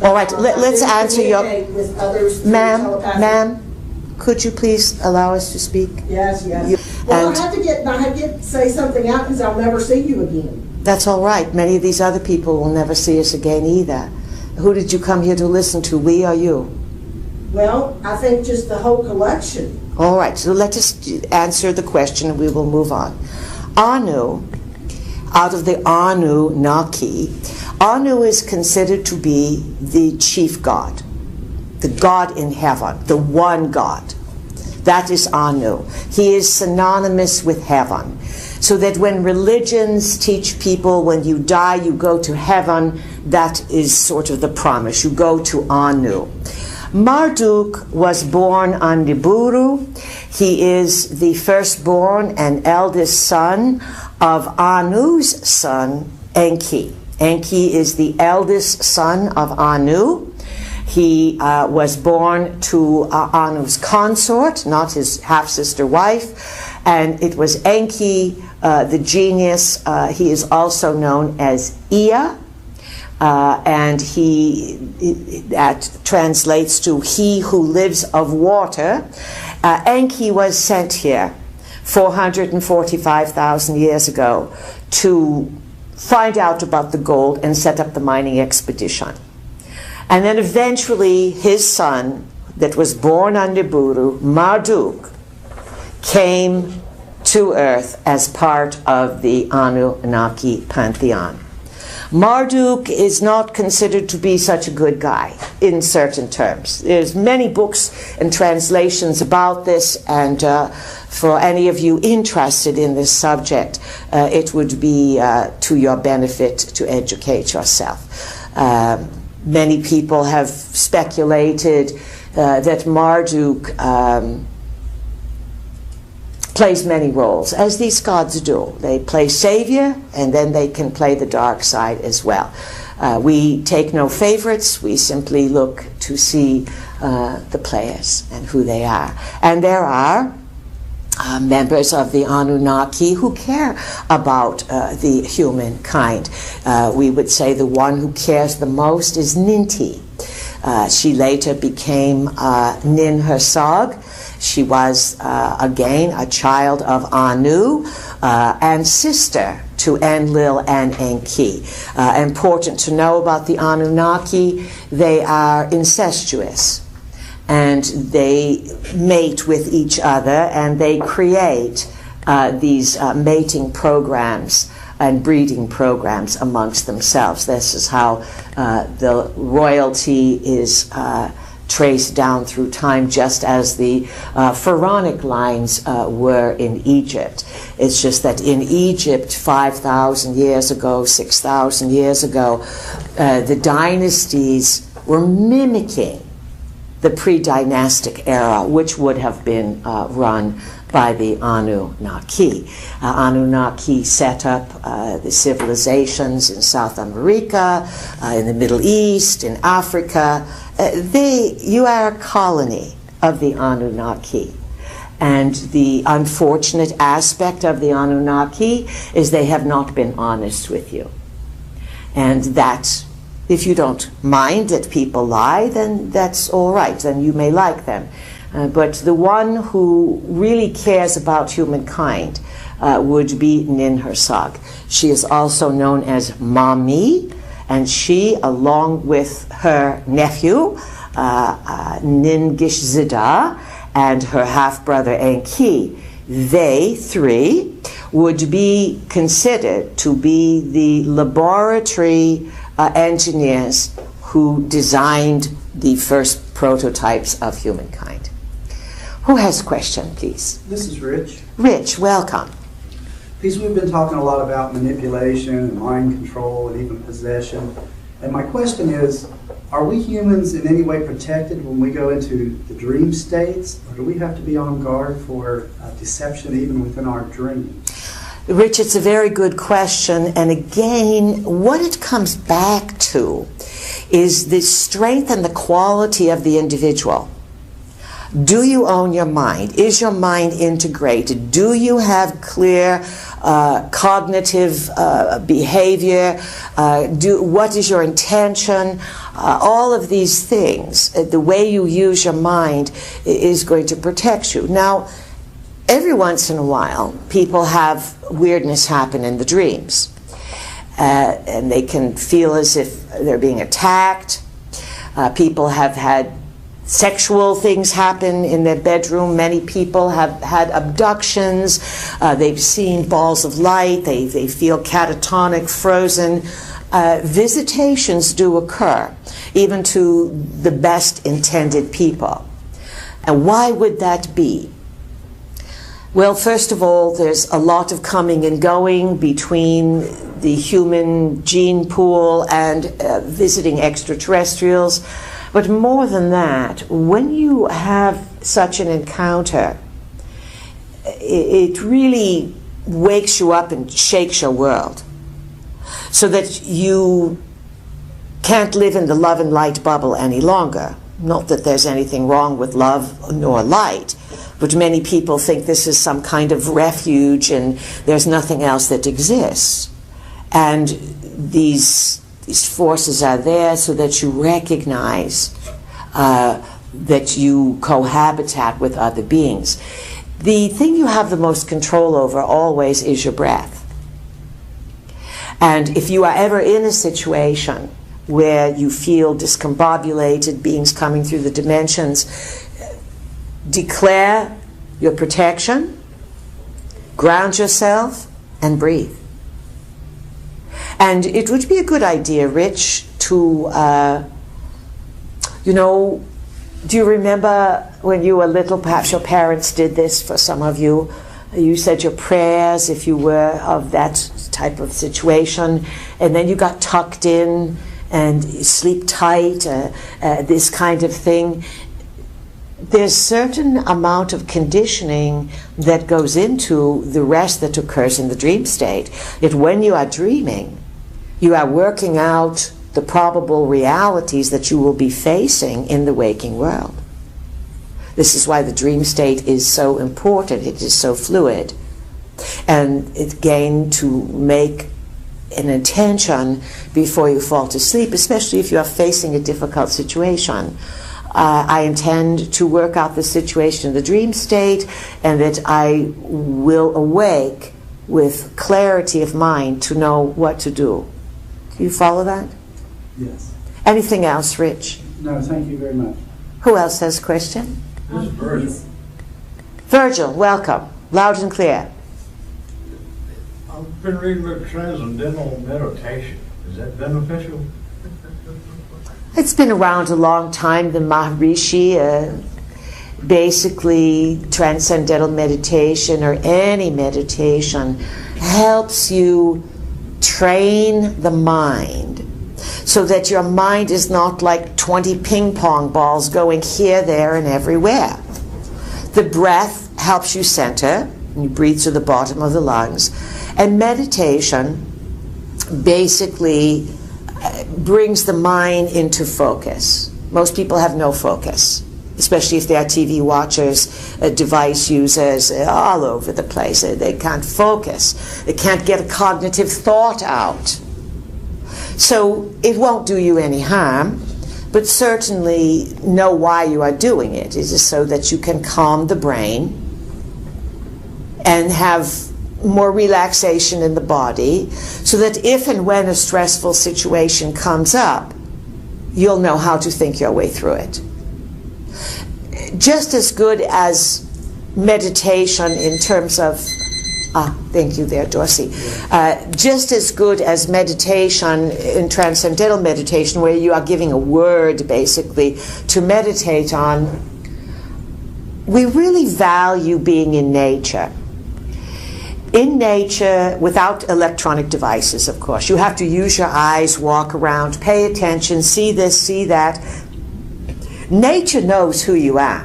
All right, let's I do answer your... communicate with others through telepathy. Ma'am, could you please allow us to speak? Yes. You- Well, and- I have to say something out because I'll never see you again. That's all right. Many of these other people will never see us again either. Who did you come here to listen to, we or you? Well, I think just the whole collection. All right, so let us answer the question and we will move on. Anu, out of the Anunnaki, Anu is considered to be the chief god, the god in heaven, the one god. That is Anu. He is synonymous with heaven. So that when religions teach people when you die you go to heaven, that is sort of the promise. You go to Anu. Marduk was born on Nibiru. He is the firstborn and eldest son of Anu's son, Enki. Enki is the eldest son of Anu. He was born to Anu's consort, not his half-sister wife, and it was Enki, the genius. He is also known as Ea, and that translates to he who lives of water. Enki was sent here 445,000 years ago to find out about the gold and set up the mining expedition. And then eventually his son, that was born on Nibiru, Marduk, came to Earth as part of the Anunnaki pantheon. Marduk is not considered to be such a good guy in certain terms. There's many books and translations about this, and for any of you interested in this subject, it would be to your benefit to educate yourself. Many people have speculated that Marduk plays many roles, as these gods do. They play savior, and then they can play the dark side as well. We take no favorites. We simply look to see the players and who they are. And there are members of the Anunnaki who care about the humankind. We would say the one who cares the most is Ninti. She later became Nin Hersog. She was, again, a child of Anu and sister to Enlil and Enki. Important to know about the Anunnaki, they are incestuous. And they mate with each other, and they create these mating programs and breeding programs amongst themselves. This is how the royalty is traced down through time, just as the pharaonic lines were in Egypt. It's just that in Egypt 5,000 years ago, 6,000 years ago, the dynasties were mimicking the pre-dynastic era, which would have been run by the Anunnaki. Anunnaki set up the civilizations in South America, in the Middle East, in Africa. You are a colony of the Anunnaki. And the unfortunate aspect of the Anunnaki is they have not been honest with you. And that, if you don't mind that people lie, then that's all right, then you may like them. But the one who really cares about humankind would be Ninhursag. She is also known as Mami, and she, along with her nephew, Ningishzida, and her half-brother Enki, they three would be considered to be the laboratory engineers who designed the first prototypes of humankind. Who has a question, please? This is Rich. Rich, welcome. Please, we've been talking a lot about manipulation and mind control and even possession. And my question is, are we humans in any way protected when we go into the dream states? Or do we have to be on guard for deception even within our dreams? Rich, it's a very good question. And again, what it comes back to is the strength and the quality of the individual. Do you own your mind? Is your mind integrated? Do you have clear cognitive behavior? What is your intention? All of these things, the way you use your mind is going to protect you. Now, every once in a while, people have weirdness happen in the dreams. And they can feel as if they're being attacked. People have had sexual things happen in their bedroom. Many people have had abductions. They've seen balls of light. They feel catatonic, frozen. Visitations do occur, even to the best intended people. And why would that be? Well, first of all, there's a lot of coming and going between the human gene pool and visiting extraterrestrials. But more than that, when you have such an encounter, it really wakes you up and shakes your world, so that you can't live in the love and light bubble any longer. Not that there's anything wrong with love nor light, but many people think this is some kind of refuge and there's nothing else that exists. And these forces are there so that you recognize that you cohabitat with other beings. The thing you have the most control over always is your breath. And if you are ever in a situation where you feel discombobulated, beings coming through the dimensions, declare your protection, ground yourself, and breathe. And it would be a good idea, Rich, to, do you remember when you were little, perhaps your parents did this for some of you, you said your prayers if you were of that type of situation, and then you got tucked in and sleep tight, this kind of thing. There's certain amount of conditioning that goes into the rest that occurs in the dream state. That when you are dreaming, you are working out the probable realities that you will be facing in the waking world. This is why the dream state is so important. It is so fluid. And it's again to make an intention before you fall to sleep, especially if you are facing a difficult situation. I intend to work out the situation in the dream state, and that I will awake with clarity of mind to know what to do. Do you follow that? Yes. Anything else, Rich? No, thank you very much. Who else has a question? This is Virgil. Virgil, welcome. Loud and clear. I've been reading about transcendental meditation. Is that beneficial? It's been around a long time. The Maharishi, basically transcendental meditation or any meditation helps you train the mind so that your mind is not like 20 ping pong balls going here, there, and everywhere. The breath helps you center. You breathe through the bottom of the lungs. And meditation basically brings the mind into focus. Most people have no focus, especially if they are TV watchers, device users, all over the place. They can't focus. They can't get a cognitive thought out. So it won't do you any harm, but certainly know why you are doing it. It is so that you can calm the brain and have more relaxation in the body, so that if and when a stressful situation comes up, you'll know how to think your way through it. Just as good as meditation in terms of, thank you there, Dorsey. Just as good as meditation in transcendental meditation, where you are giving a word basically to meditate on, we really value being in nature. In nature, without electronic devices, of course. You have to use your eyes, walk around, pay attention, see this, see that. Nature knows who you are.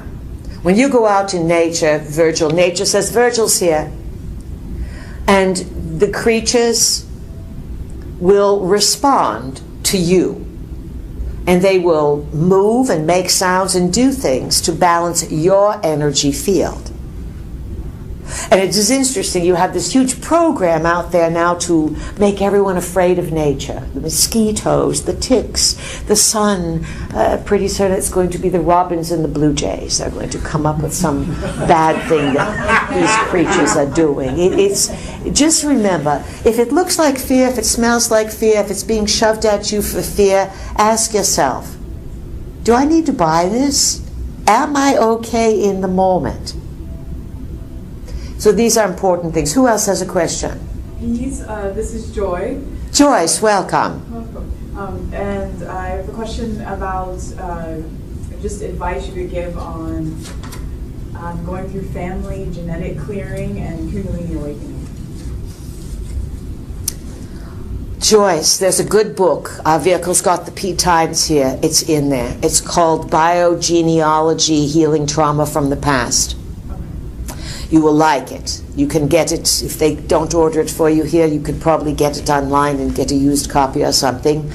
When you go out in nature, nature says, Virgil's here. And the creatures will respond to you. And they will move and make sounds and do things to balance your energy field. And it is interesting, you have this huge program out there now to make everyone afraid of nature. The mosquitoes, the ticks, the sun. Pretty soon it's going to be the robins and the blue jays. They're going to come up with some bad thing that these creatures are doing. Just remember, if it looks like fear, if it smells like fear, if it's being shoved at you for fear, ask yourself, do I need to buy this? Am I okay in the moment? So these are important things. Who else has a question? This is Joy. Joyce, welcome. Welcome. And I have a question about just advice you could give on going through family genetic clearing and Kundalini awakening. Joyce, there's a good book. Our vehicle's got the P times here. It's in there. It's called Biogenealogy, Healing Trauma from the Past. You will like it. You can get it, if they don't order it for you here, you could probably get it online and get a used copy or something.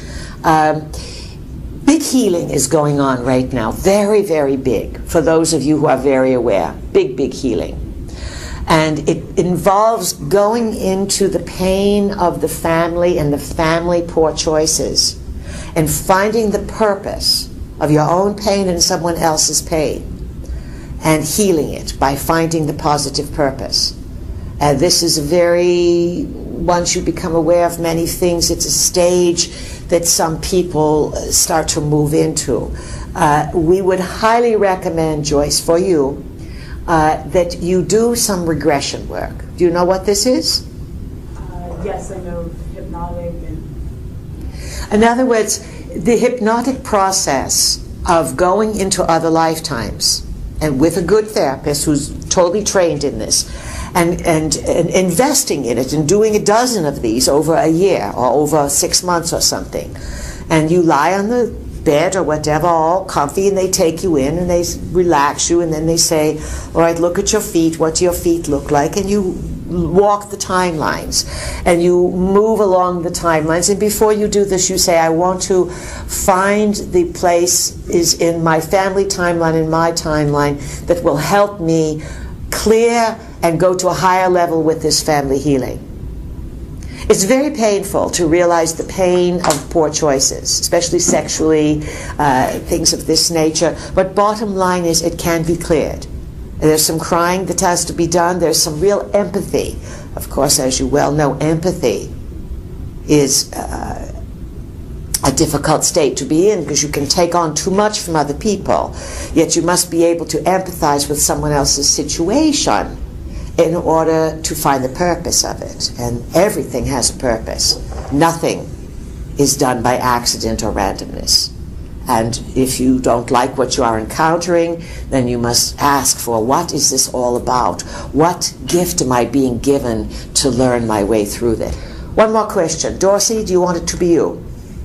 Big healing is going on right now. Very, very big. For those of you who are very aware. Big, big healing. And it involves going into the pain of the family and the family poor choices and finding the purpose of your own pain and someone else's pain, and healing it by finding the positive purpose. This is once you become aware of many things, it's a stage that some people start to move into. We would highly recommend, Joyce, for you, that you do some regression work. Do you know what this is? Yes, I know hypnotic. In other words, the hypnotic process of going into other lifetimes, and with a good therapist who's totally trained in this, and investing in it and doing a dozen of these over a year or over 6 months or something. And you lie on the bed or whatever, all comfy, and they take you in and they relax you, and then they say, all right, look at your feet, what do your feet look like? And you walk the timelines and you move along the timelines, and before you do this you say, I want to find the place is in my family timeline, in my timeline, that will help me clear and go to a higher level with this family healing. It's very painful to realize the pain of poor choices, especially sexually, things of this nature, but bottom line is it can be cleared. There's some crying that has to be done. There's some real empathy. Of course, as you well know, empathy is a difficult state to be in, because you can take on too much from other people. Yet you must be able to empathize with someone else's situation in order to find the purpose of it. And everything has a purpose. Nothing is done by accident or randomness. And if you don't like what you are encountering, then you must ask for, what is this all about? What gift am I being given to learn my way through this? One more question. Dorsey, do you want it to be you?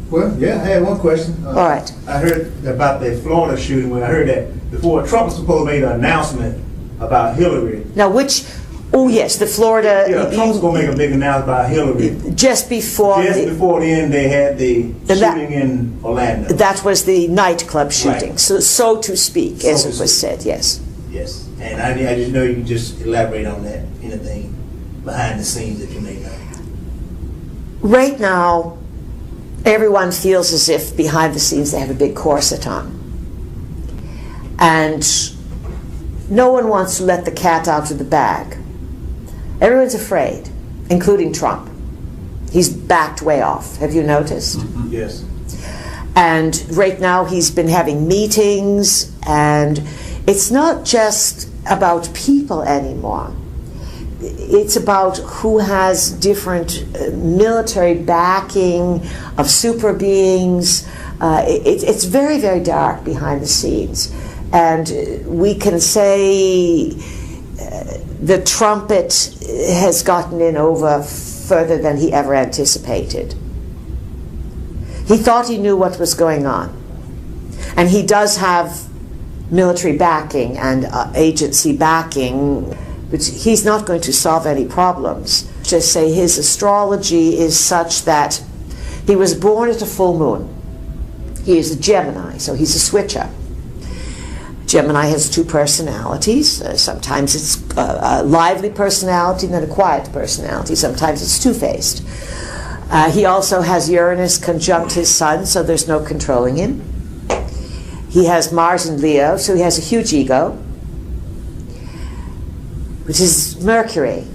Well, yeah, I had one question. All right. I heard about the Florida shooting. When I heard that before, Trump was supposed to make an announcement about Hillary. Now, which, oh yes, the Florida. Yeah, Trump's going to make a big announcement about Hillary. Just before. Before then, they had the shooting in Orlando. That was the nightclub shooting, Right. so to speak, as it was said, yes. Yes, and I just know you can just elaborate on that, anything behind the scenes that you may know. Right now, everyone feels as if behind the scenes they have a big corset on. And no one wants to let the cat out of the bag. Everyone's afraid, including Trump. He's backed way off. Have you noticed? Yes. And right now he's been having meetings, and it's not just about people anymore. It's about who has different military backing of super beings. It's very, very dark behind the scenes. And we can say the trumpet has gotten in over further than he ever anticipated. He thought he knew what was going on. And he does have military backing and agency backing, but he's not going to solve any problems. Just say his astrology is such that he was born at a full moon. He is a Gemini, so he's a switcher. Gemini has two personalities. Sometimes it's a lively personality and then a quiet personality. Sometimes it's two-faced. He also has Uranus conjunct his sun, so there's no controlling him. He has Mars in Leo, so he has a huge ego. Which is Mercury,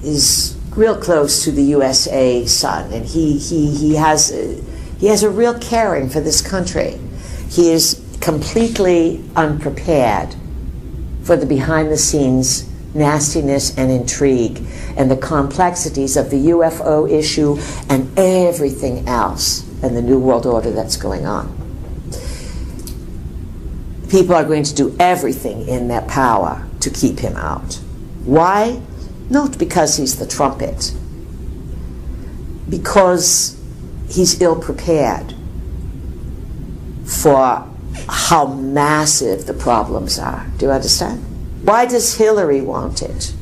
is real close to the USA sun, and he has a real caring for this country. He is completely unprepared for the behind-the-scenes nastiness and intrigue and the complexities of the UFO issue and everything else and the New World Order that's going on. People are going to do everything in their power to keep him out. Why? Not because he's the trumpet, because he's ill-prepared for how massive the problems are. Do you understand? Why does Hillary want it?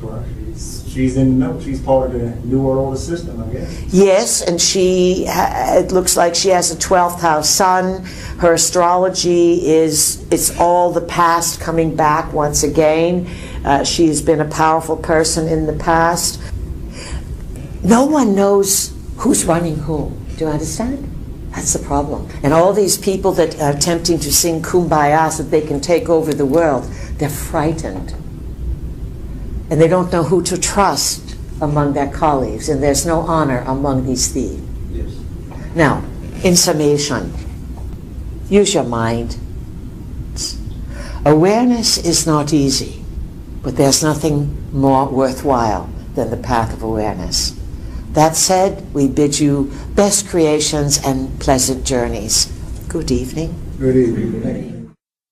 Well, she's in the know. She's part of the New World Order system, I guess. Yes, and it looks like she has a 12th house sun. Her astrology it's all the past coming back once again. She's been a powerful person in the past. No one knows who's running who. Do you understand? That's the problem. And all these people that are attempting to sing Kumbaya so that they can take over the world, they're frightened. And they don't know who to trust among their colleagues, and there's no honor among these thieves. Yes. Now, in summation, use your mind. Awareness is not easy, but there's nothing more worthwhile than the path of awareness. That said, we bid you best creations and pleasant journeys. Good evening. Good evening.